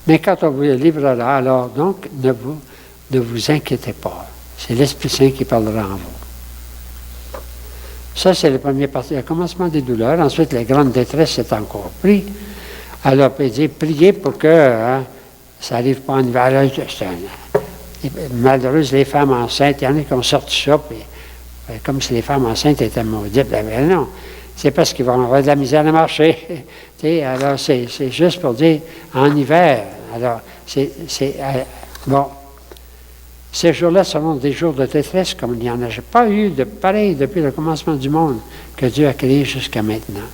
Mais quand on vous le livrera, alors donc, ne vous inquiétez pas. C'est l'Esprit Saint qui parlera en vous. Ça, c'est la première partie, le commencement des douleurs. Ensuite, la grande détresse est encore pris. Alors, il dit, priez pour que ça n'arrive pas en hiver. Malheureusement, les femmes enceintes, il y en a qui ont sorti ça, puis, comme si les femmes enceintes étaient maudites. Ben non, c'est parce qu'ils vont avoir de la misère à marcher. Alors, c'est juste pour dire, en hiver. Alors, bon. Ces jours-là seront des jours de détresse comme il n'y en a pas eu de pareil depuis le commencement du monde que Dieu a créé jusqu'à maintenant.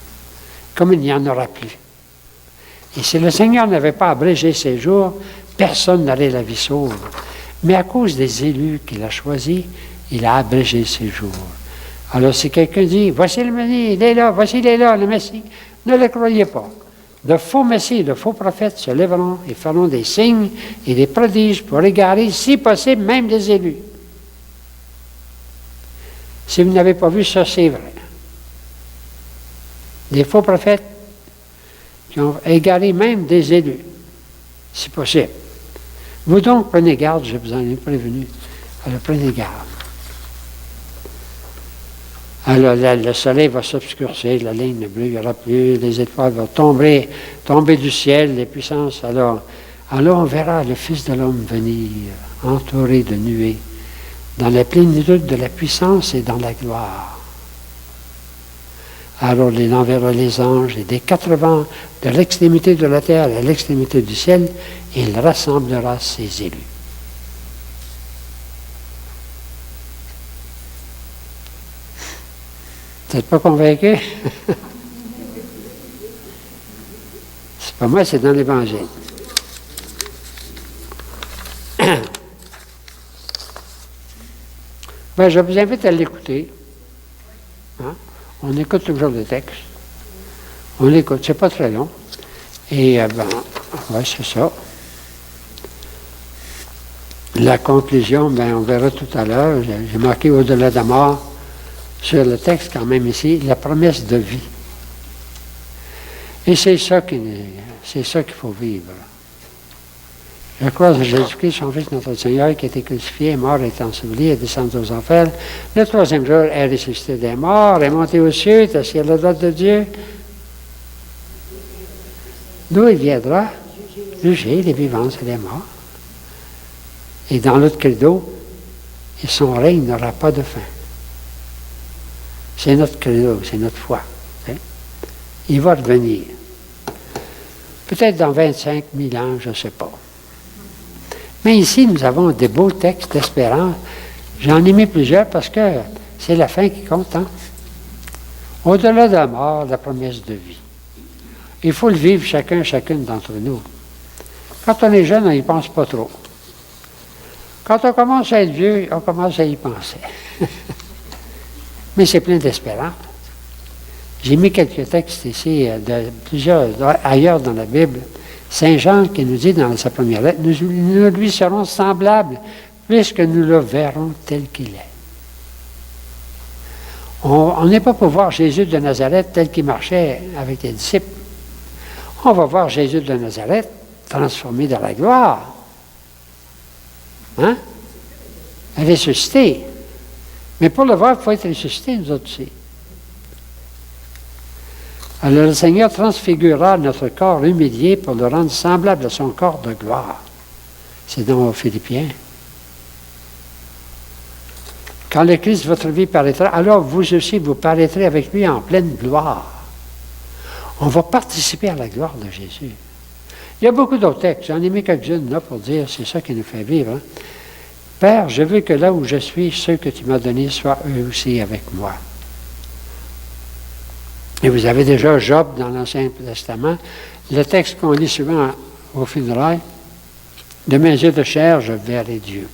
Comme il n'y en aura plus. Et si le Seigneur n'avait pas abrégé ces jours, personne n'aurait la vie sauve. Mais à cause des élus qu'il a choisis, il a abrégé ces jours. Alors si quelqu'un dit, voici le Messie, il est là, voici il est là, le Messie, ne le croyez pas. De faux messies, de faux prophètes se lèveront et feront des signes et des prodiges pour égarer, si possible, même des élus. Si vous n'avez pas vu ça, c'est vrai. Des faux prophètes qui ont égaré même des élus, si possible. Vous donc, prenez garde, je vous en ai prévenu. Alors, prenez garde. Alors, le soleil va s'obscurcir, la ligne bleue, il n'y aura plus, les étoiles vont tomber du ciel, les puissances. Alors on verra le Fils de l'homme venir, entouré de nuées, dans la plénitude de la puissance et dans la gloire. Alors il enverra les anges et des 4 vents de l'extrémité de la terre à l'extrémité du ciel, et il rassemblera ses élus. Vous n'êtes pas convaincu? C'est pas moi, c'est dans l'Évangile. Ben, je vous invite à l'écouter. Hein? On écoute toujours le texte. On l'écoute, c'est pas très long. Et c'est ça. La conclusion, on verra tout à l'heure. J'ai marqué au-delà de la mort sur le texte quand même ici, la promesse de vie. Et c'est ça qu'il faut vivre. Je crois en Jésus-Christ, son Fils, notre Seigneur, qui a été crucifié, est mort, est enseveli, est descendu aux enfers. Le 3e jour, est ressuscité des morts, est monté aux cieux, est assis à la droite de Dieu. D'où il viendra juger les vivants et les morts. Et dans l'autre credo, et son règne n'aura pas de fin. C'est notre credo, c'est notre foi. Hein? Il va revenir. Peut-être dans 25 000 ans, je ne sais pas. Mais ici, nous avons des beaux textes d'espérance. J'en ai mis plusieurs parce que c'est la fin qui compte. Hein? Au-delà de la mort, la promesse de vie. Il faut le vivre chacune d'entre nous. Quand on est jeune, on n'y pense pas trop. Quand on commence à être vieux, on commence à y penser. Mais c'est plein d'espérance. J'ai mis quelques textes ici, de plusieurs ailleurs dans la Bible. Saint Jean qui nous dit dans sa première lettre, nous lui serons semblables, puisque nous le verrons tel qu'il est. On n'est pas pour voir Jésus de Nazareth tel qu'il marchait avec les disciples. On va voir Jésus de Nazareth transformé dans la gloire. Hein? Ressuscité. Mais pour le voir, il faut être ressuscité, nous autres aussi. Alors le Seigneur transfigurera notre corps humilié pour le rendre semblable à son corps de gloire. C'est dans Philippiens. Quand le Christ, votre vie, paraîtra, alors vous aussi, vous paraîtrez avec lui en pleine gloire. On va participer à la gloire de Jésus. Il y a beaucoup d'autres textes. J'en ai mis quelques-unes là pour dire, c'est ça qui nous fait vivre. Hein? Père, je veux que là où je suis, ceux que tu m'as donnés soient eux aussi avec moi. Et vous avez déjà Job dans l'Ancien Testament, le texte qu'on lit souvent au funérailles, de mes yeux de chair, je verrai Dieu.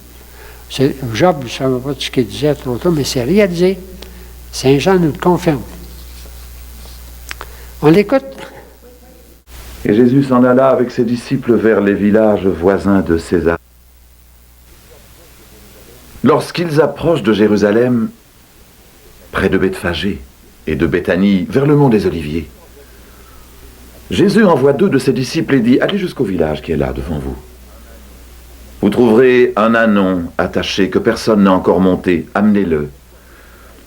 Job, je ne savais pas ce qu'il disait trop tôt, mais c'est réalisé. Saint Jean nous le confirme. On l'écoute. Et Jésus s'en alla avec ses disciples vers les villages voisins de César. Lorsqu'ils approchent de Jérusalem, près de Bethphagée et de Béthanie, vers le mont des Oliviers, Jésus envoie 2 de ses disciples et dit « Allez jusqu'au village qui est là devant vous. Vous trouverez un ânon attaché que personne n'a encore monté, amenez-le.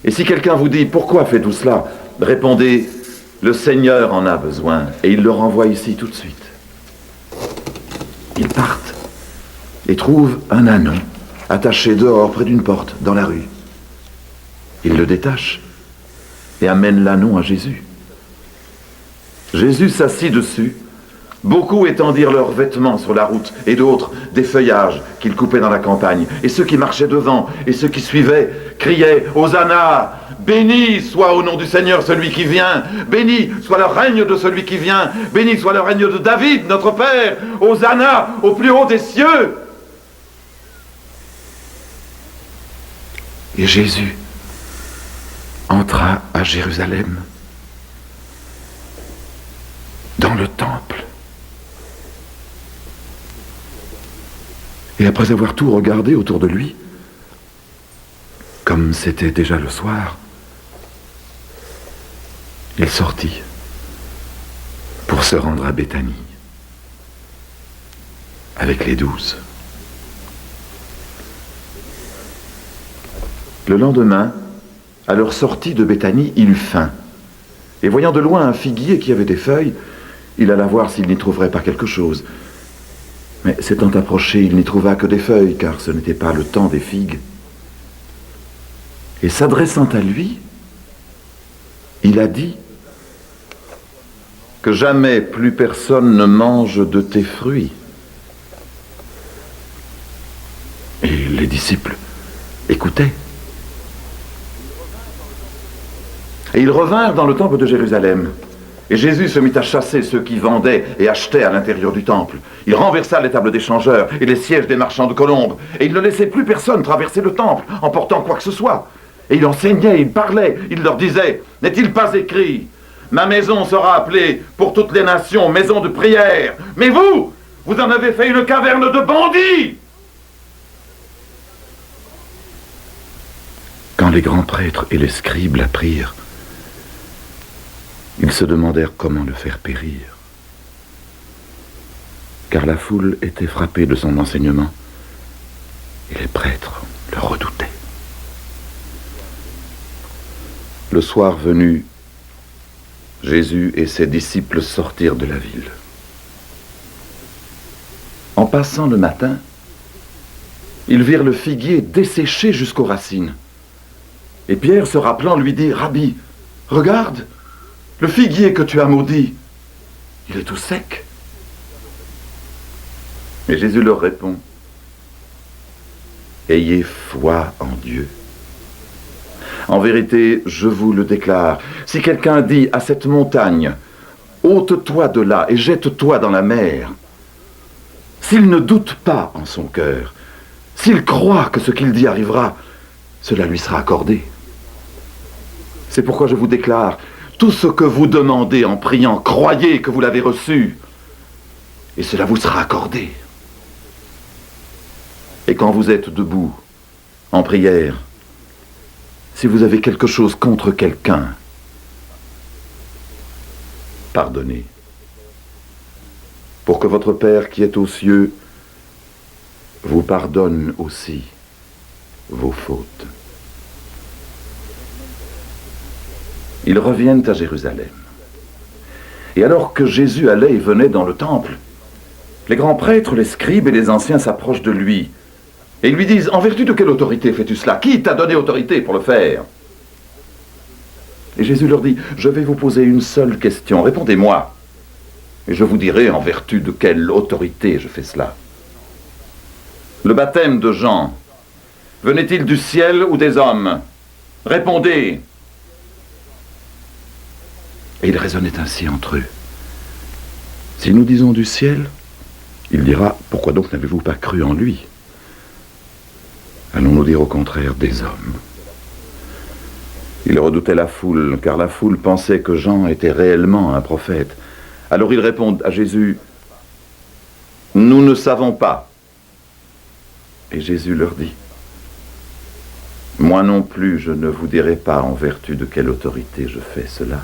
Et si quelqu'un vous dit « Pourquoi faites-vous cela ?» répondez « Le Seigneur en a besoin et il le renvoie ici tout de suite. » Ils partent et trouvent un ânon attaché dehors près d'une porte dans la rue. Ils le détachent et amènent l'ânon à Jésus. Jésus s'assit dessus, beaucoup étendirent leurs vêtements sur la route, et d'autres des feuillages qu'ils coupaient dans la campagne. Et ceux qui marchaient devant et ceux qui suivaient criaient « Hosanna ! Béni soit au nom du Seigneur celui qui vient, béni soit le règne de celui qui vient, béni soit le règne de David, notre Père, Hosanna au plus haut des cieux !» Et Jésus entra à Jérusalem, dans le temple. Et après avoir tout regardé autour de lui, comme c'était déjà le soir, il sortit pour se rendre à Béthanie avec les 12. Le lendemain, à leur sortie de Béthanie, il eut faim. Et voyant de loin un figuier qui avait des feuilles, il alla voir s'il n'y trouverait pas quelque chose. Mais s'étant approché, il n'y trouva que des feuilles, car ce n'était pas le temps des figues. Et s'adressant à lui, il a dit que jamais plus personne ne mange de tes fruits. Et les disciples écoutaient. Et ils revinrent dans le temple de Jérusalem. Et Jésus se mit à chasser ceux qui vendaient et achetaient à l'intérieur du temple. Il renversa les tables des changeurs et les sièges des marchands de colombes. Et il ne laissait plus personne traverser le temple en portant quoi que ce soit. Et il enseignait, il parlait, il leur disait, « N'est-il pas écrit, ma maison sera appelée pour toutes les nations maison de prière. Mais vous, vous en avez fait une caverne de bandits !» Quand les grands prêtres et les scribes l'apprirent, ils se demandèrent comment le faire périr. Car la foule était frappée de son enseignement et les prêtres le redoutaient. Le soir venu, Jésus et ses disciples sortirent de la ville. En passant le matin, ils virent le figuier desséché jusqu'aux racines. Et Pierre, se rappelant, lui dit, « Rabbi, regarde, le figuier que tu as maudit, il est tout sec. » Et Jésus leur répond, « Ayez foi en Dieu. En vérité, je vous le déclare, si quelqu'un dit à cette montagne, « Ôte-toi de là et jette-toi dans la mer », s'il ne doute pas en son cœur, s'il croit que ce qu'il dit arrivera, cela lui sera accordé. C'est pourquoi je vous déclare, tout ce que vous demandez en priant, croyez que vous l'avez reçu, et cela vous sera accordé. Et quand vous êtes debout, en prière, si vous avez quelque chose contre quelqu'un, pardonnez, pour que votre Père qui est aux cieux vous pardonne aussi vos fautes. Ils reviennent à Jérusalem. Et alors que Jésus allait et venait dans le temple, les grands prêtres, les scribes et les anciens s'approchent de lui et lui disent, « En vertu de quelle autorité fais-tu cela? Qui t'a donné autorité pour le faire ?» Et Jésus leur dit, « Je vais vous poser une seule question, répondez-moi, et je vous dirai en vertu de quelle autorité je fais cela. Le baptême de Jean, venait-il du ciel ou des hommes? Répondez !» Et ils raisonnaient ainsi entre eux. Si nous disons du ciel, il dira, pourquoi donc n'avez-vous pas cru en lui? Allons-nous dire au contraire des hommes? Ils redoutaient la foule, car la foule pensait que Jean était réellement un prophète. Alors ils répondent à Jésus, nous ne savons pas. Et Jésus leur dit, moi non plus je ne vous dirai pas en vertu de quelle autorité je fais cela.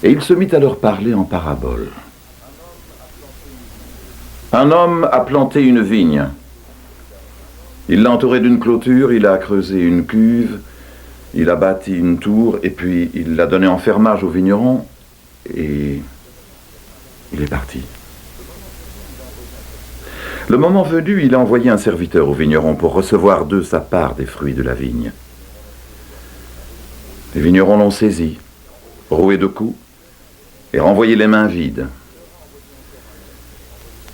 Et il se mit à leur parler en parabole. Un homme a planté une vigne. Il l'a entourée d'une clôture, il a creusé une cuve, il a bâti une tour, et puis il l'a donnée en fermage au vigneron, et il est parti. Le moment venu, il a envoyé un serviteur au vigneron pour recevoir d'eux sa part des fruits de la vigne. Les vignerons l'ont saisi, roué de coups, et renvoyé les mains vides.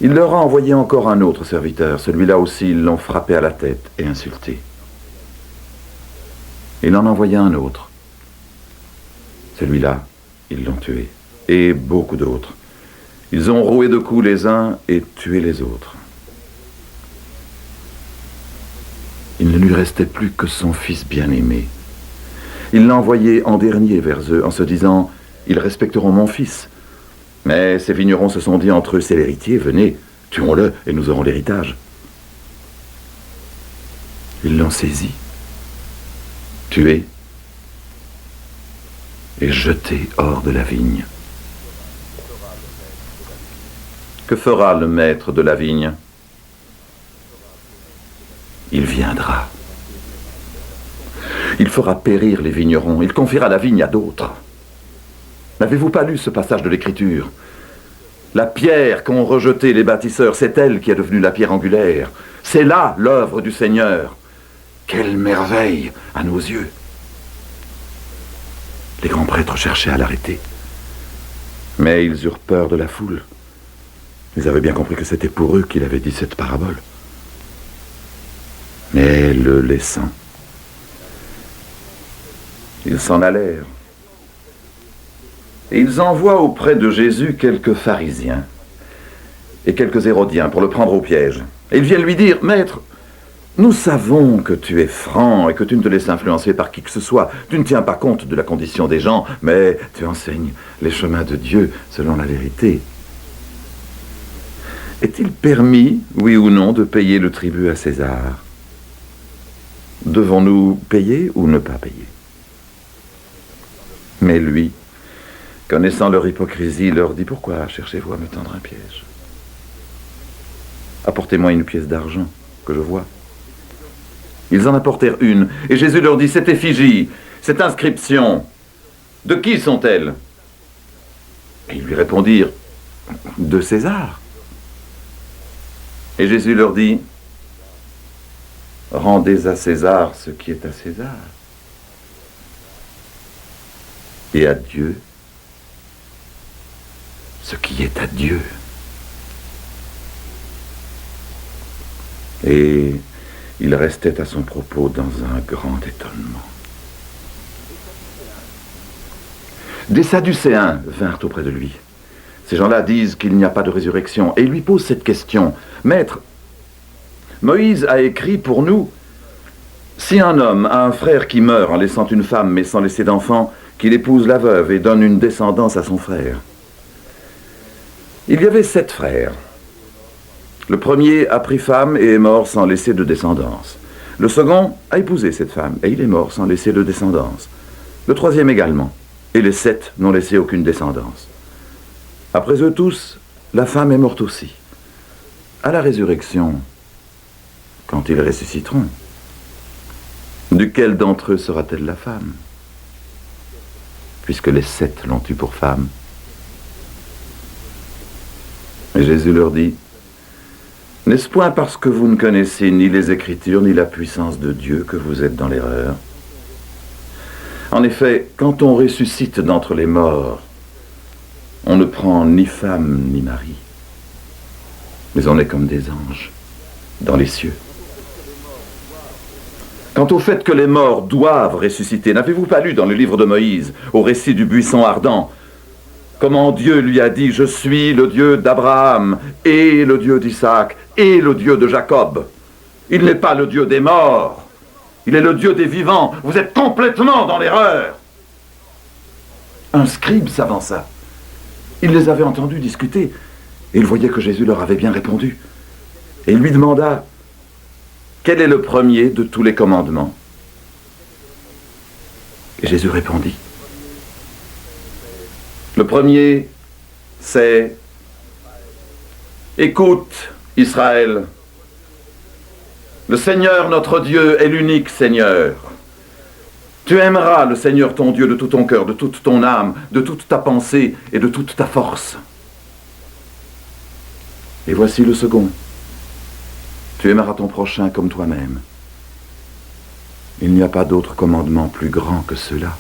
Il leur a envoyé encore un autre serviteur. Celui-là aussi, ils l'ont frappé à la tête et insulté. Il en a envoyé un autre. Celui-là, ils l'ont tué. Et beaucoup d'autres. Ils ont roué de coups les uns et tué les autres. Il ne lui restait plus que son fils bien-aimé. Il l'a envoyé en dernier vers eux en se disant « Ils respecteront mon fils ». Mais ces vignerons se sont dit entre eux, c'est l'héritier, venez, tuons-le et nous aurons l'héritage. Ils l'ont saisi, tué et jeté hors de la vigne. Que fera le maître de la vigne? Il viendra. Il fera périr les vignerons, il confiera la vigne à d'autres. N'avez-vous pas lu ce passage de l'Écriture? La pierre qu'ont rejetée les bâtisseurs, c'est elle qui est devenue la pierre angulaire. C'est là l'œuvre du Seigneur. Quelle merveille à nos yeux! Les grands prêtres cherchaient à l'arrêter. Mais ils eurent peur de la foule. Ils avaient bien compris que c'était pour eux qu'il avait dit cette parabole. Mais le laissant, ils s'en allèrent. Et ils envoient auprès de Jésus quelques pharisiens et quelques hérodiens pour le prendre au piège. Et ils viennent lui dire, « Maître, nous savons que tu es franc et que tu ne te laisses influencer par qui que ce soit. Tu ne tiens pas compte de la condition des gens, mais tu enseignes les chemins de Dieu selon la vérité. Est-il permis, oui ou non, de payer le tribut à César? Devons-nous payer ou ne pas payer? » Mais lui, connaissant leur hypocrisie, leur dit, « Pourquoi cherchez-vous à me tendre un piège? Apportez-moi une pièce d'argent, que je vois. » Ils en apportèrent une, et Jésus leur dit, « Cette effigie, cette inscription, de qui sont-elles » Et ils lui répondirent, « De César. » Et Jésus leur dit, « Rendez à César ce qui est à César, et à Dieu ce qui est à Dieu. » Et il restait à son propos dans un grand étonnement. Des Sadducéens vinrent auprès de lui. Ces gens-là disent qu'il n'y a pas de résurrection, et ils lui posent cette question. « Maître, Moïse a écrit pour nous, si un homme a un frère qui meurt en laissant une femme mais sans laisser d'enfant, qu'il épouse la veuve et donne une descendance à son frère. Il y avait 7 frères. Le premier a pris femme et est mort sans laisser de descendance. Le second a épousé cette femme et il est mort sans laisser de descendance. Le troisième également. Et les 7 n'ont laissé aucune descendance. Après eux tous, la femme est morte aussi. À la résurrection, quand ils ressusciteront, duquel d'entre eux sera-t-elle la femme? Puisque les 7 l'ont eue pour femme. Et Jésus leur dit, « N'est-ce point parce que vous ne connaissez ni les Écritures ni la puissance de Dieu que vous êtes dans l'erreur? En effet, quand on ressuscite d'entre les morts, on ne prend ni femme ni mari, mais on est comme des anges dans les cieux. Quant au fait que les morts doivent ressusciter, n'avez-vous pas lu dans le livre de Moïse, au récit du buisson ardent, comment Dieu lui a dit, « Je suis le Dieu d'Abraham, et le Dieu d'Isaac, et le Dieu de Jacob. » Il n'est pas le Dieu des morts, il est le Dieu des vivants. Vous êtes complètement dans l'erreur. Un scribe s'avança. Il les avait entendus discuter, et il voyait que Jésus leur avait bien répondu. Et il lui demanda, « Quel est le premier de tous les commandements ?» Et Jésus répondit, « Le premier, c'est « Écoute, Israël, le Seigneur notre Dieu est l'unique Seigneur. Tu aimeras le Seigneur ton Dieu de tout ton cœur, de toute ton âme, de toute ta pensée et de toute ta force. Et voici le second. Tu aimeras ton prochain comme toi-même. Il n'y a pas d'autre commandement plus grand que cela. »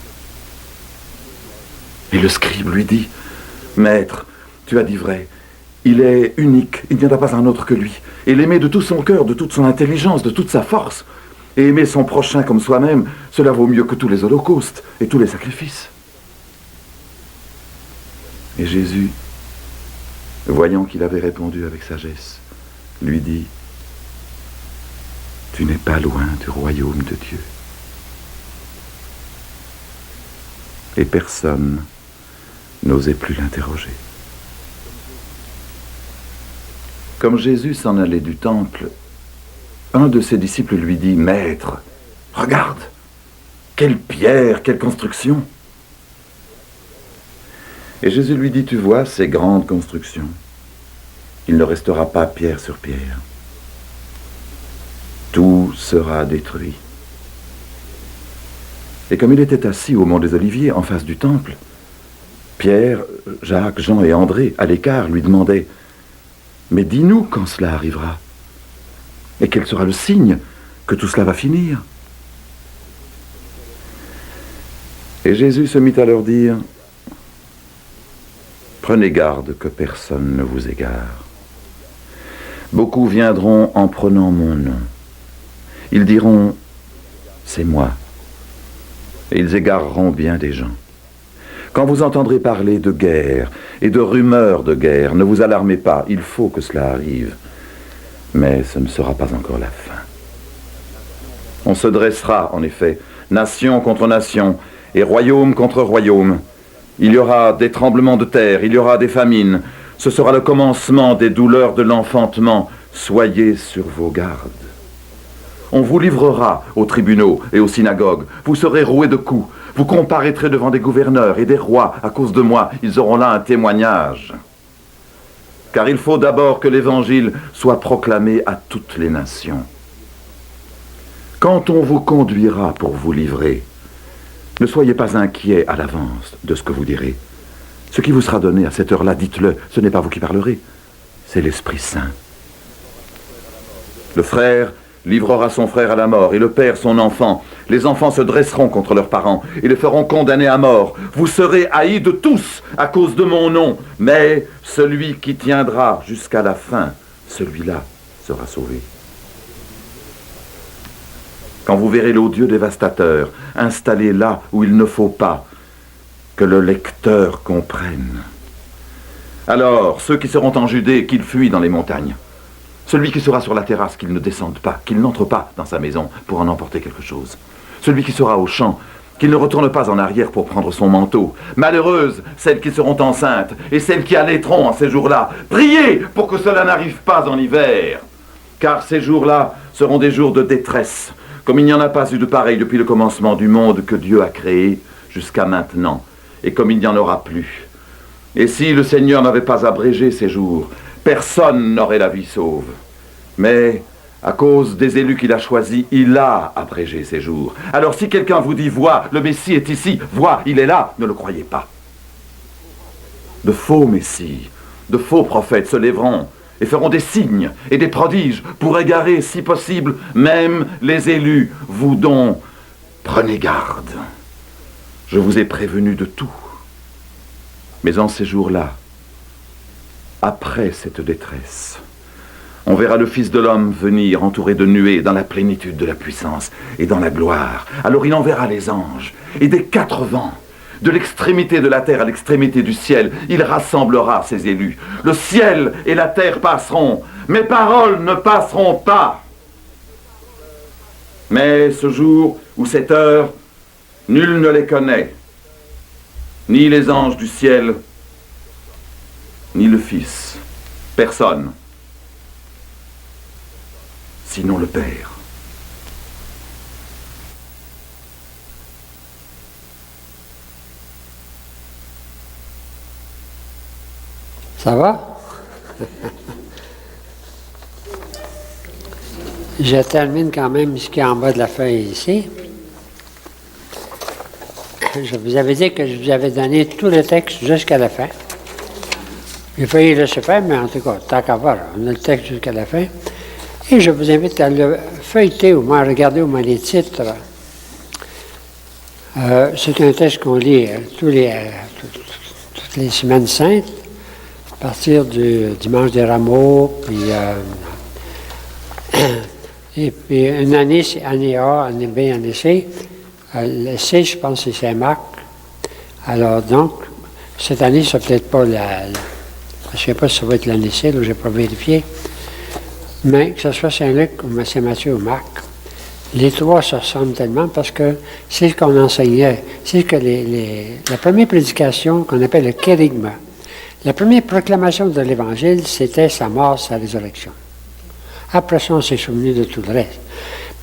Et le scribe lui dit, « Maître, tu as dit vrai, il est unique, il n'y en a pas un autre que lui. Et l'aimer de tout son cœur, de toute son intelligence, de toute sa force, et aimer son prochain comme soi-même, cela vaut mieux que tous les holocaustes et tous les sacrifices. » Et Jésus, voyant qu'il avait répondu avec sagesse, lui dit, « Tu n'es pas loin du royaume de Dieu. » Et personne n'osait plus l'interroger. Comme Jésus s'en allait du temple, un de ses disciples lui dit, « Maître, regarde, quelle pierre, quelle construction !» Et Jésus lui dit, « Tu vois ces grandes constructions, il ne restera pas pierre sur pierre. Tout sera détruit. » Et comme il était assis au mont des Oliviers, en face du temple, Pierre Jacques, Jean et André, à l'écart, lui demandaient « Mais dis-nous quand cela arrivera. Et quel sera le signe que tout cela va finir ?» Et Jésus se mit à leur dire « Prenez garde que personne ne vous égare. Beaucoup viendront en prenant mon nom. Ils diront « C'est moi ». Et ils égareront bien des gens. Quand vous entendrez parler de guerre et de rumeurs de guerre, ne vous alarmez pas, il faut que cela arrive. Mais ce ne sera pas encore la fin. On se dressera, en effet, nation contre nation et royaume contre royaume. Il y aura des tremblements de terre, il y aura des famines. Ce sera le commencement des douleurs de l'enfantement. Soyez sur vos gardes. On vous livrera aux tribunaux et aux synagogues. Vous serez roués de coups. Vous comparaîtrez devant des gouverneurs et des rois. À cause de moi, ils auront là un témoignage. Car il faut d'abord que l'Évangile soit proclamé à toutes les nations. Quand on vous conduira pour vous livrer, ne soyez pas inquiets à l'avance de ce que vous direz. Ce qui vous sera donné à cette heure-là, dites-le. Ce n'est pas vous qui parlerez, c'est l'Esprit Saint. Le frère livrera son frère à la mort, et le père son enfant. Les enfants se dresseront contre leurs parents, et les feront condamner à mort. Vous serez haïs de tous à cause de mon nom, mais celui qui tiendra jusqu'à la fin, celui-là sera sauvé. Quand vous verrez l'odieux dévastateur installé là où il ne faut pas, que le lecteur comprenne. Alors, ceux qui seront en Judée, qu'ils fuient dans les montagnes. Celui qui sera sur la terrasse, qu'il ne descende pas, qu'il n'entre pas dans sa maison pour en emporter quelque chose. Celui qui sera au champ, qu'il ne retourne pas en arrière pour prendre son manteau. Malheureuses celles qui seront enceintes et celles qui allaiteront en ces jours-là. Priez pour que cela n'arrive pas en hiver, car ces jours-là seront des jours de détresse, comme il n'y en a pas eu de pareil depuis le commencement du monde que Dieu a créé jusqu'à maintenant, et comme il n'y en aura plus. Et si le Seigneur n'avait pas abrégé ces jours, personne n'aurait la vie sauve. Mais, à cause des élus qu'il a choisis, il a abrégé ces jours. Alors si quelqu'un vous dit « Vois, le Messie est ici, vois, il est là », ne le croyez pas. De faux Messies, de faux prophètes se lèveront et feront des signes et des prodiges pour égarer, si possible, même les élus. Vous donc, prenez garde. Je vous ai prévenu de tout. Mais en ces jours-là, après cette détresse, on verra le Fils de l'homme venir entouré de nuées dans la plénitude de la puissance et dans la gloire. Alors il enverra les anges, et des quatre vents, de l'extrémité de la terre à l'extrémité du ciel, il rassemblera ses élus. Le ciel et la terre passeront, mes paroles ne passeront pas. Mais ce jour ou cette heure, nul ne les connaît, ni les anges du ciel, ni le Fils, personne, sinon le Père. Ça va? Je termine quand même ce qui est en bas de la feuille ici. Je vous avais dit que je vous avais donné tout le texte jusqu'à la fin. J'ai failli laisser faire, mais en tout cas, tant qu'à voir, on a le texte jusqu'à la fin. Et je vous invite à le feuilleter, au moins regarder au moins les titres. C'est un texte qu'on lit toutes les semaines saintes, à partir du dimanche des Rameaux, et puis une année, c'est année A, année B, année C. Le C, je pense, c'est Saint-Marc. Alors donc, cette année, c'est peut-être pas je ne sais pas si ça va être l'année C, là, je n'ai pas vérifié. Mais que ce soit Saint-Luc ou Saint-Matthieu ou Marc, les trois se ressemblent tellement parce que c'est ce qu'on enseignait. C'est que la première prédication qu'on appelle le kérygma, la première proclamation de l'Évangile, c'était sa mort, sa résurrection. Après ça, on s'est souvenu de tout le reste.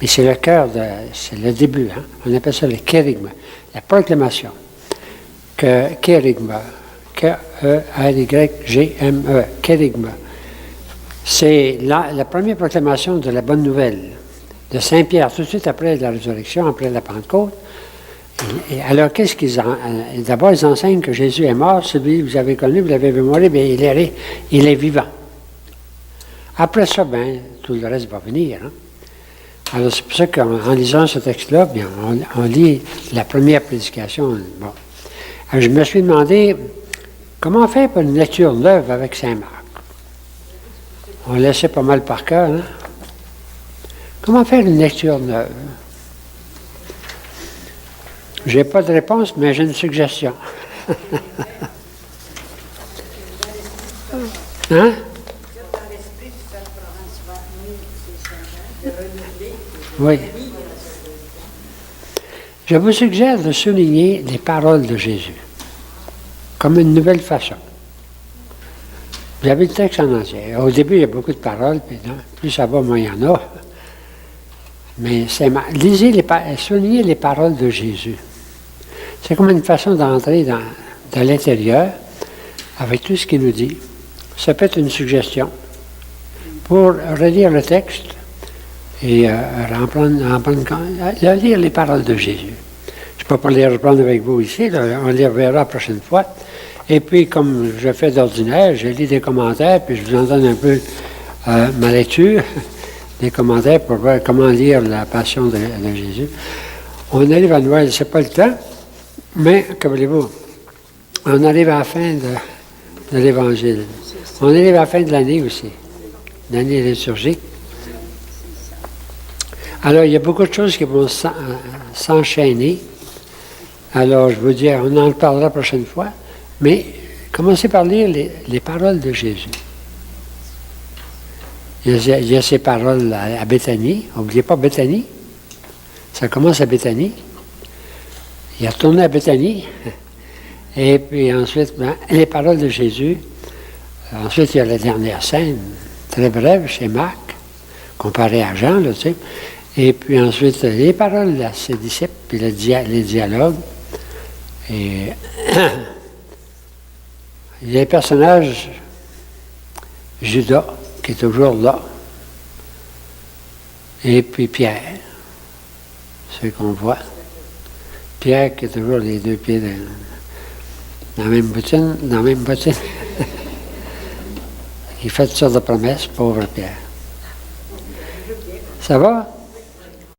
Mais c'est le cœur, c'est le début. Hein? On appelle ça le kérygma, la proclamation. Kérygma, K-E-R-Y-G-M-E, kérygma. C'est la première proclamation de la bonne nouvelle de Saint-Pierre, tout de suite après la résurrection, après la Pentecôte. Et alors, qu'est-ce qu'ils d'abord, ils enseignent que Jésus est mort, celui que vous avez connu, vous l'avez vu mourir, bien, il est vivant. Après ça, ben, tout le reste va venir. Hein? Alors, c'est pour ça qu'en lisant ce texte-là, bien, on lit la première prédication. Bon. Alors, je me suis demandé, comment faire pour une lecture neuve avec Saint-Marc? On laissait pas mal par cœur, hein? Comment faire une lecture neuve? Je n'ai pas de réponse, mais j'ai une suggestion. Hein? Oui. Je vous suggère de souligner les paroles de Jésus, comme une nouvelle façon. Vous avez le texte en entier. Au début, il y a beaucoup de paroles, puis non, plus ça va, moins il y en a. Mais soulignez les paroles de Jésus. C'est comme une façon d'entrer dans l'intérieur avec tout ce qu'il nous dit. Ça peut être une suggestion pour relire le texte et lire les paroles de Jésus. Je ne peux pas les reprendre avec vous ici, là, on les reverra la prochaine fois. Et puis, comme je fais d'ordinaire, je lis des commentaires, puis je vous en donne un peu ma lecture, des commentaires pour voir comment lire la passion de Jésus. On arrive à Noël, ce n'est pas le temps, mais, que voulez-vous, on arrive à la fin de l'Évangile. On arrive à la fin de l'année aussi, l'année liturgique. Alors, il y a beaucoup de choses qui vont s'enchaîner. Alors, je vous dis, on en parlera la prochaine fois, mais commencez par lire les paroles de Jésus. Il y a ces paroles à Béthanie. N'oubliez pas Béthanie. Ça commence à Béthanie. Il a tourné à Béthanie. Et puis ensuite, les paroles de Jésus. Ensuite, il y a la dernière scène, très brève, chez Marc, comparé à Jean, là, tu sais. Et puis ensuite, les paroles à ses disciples, puis les dialogues. Et il y a un personnage, Judas, qui est toujours là. Et puis Pierre, ce qu'on voit. Pierre qui a toujours les deux pieds dans la même bottine. Il fait toutes sortes de promesses, pauvre Pierre. Ça va?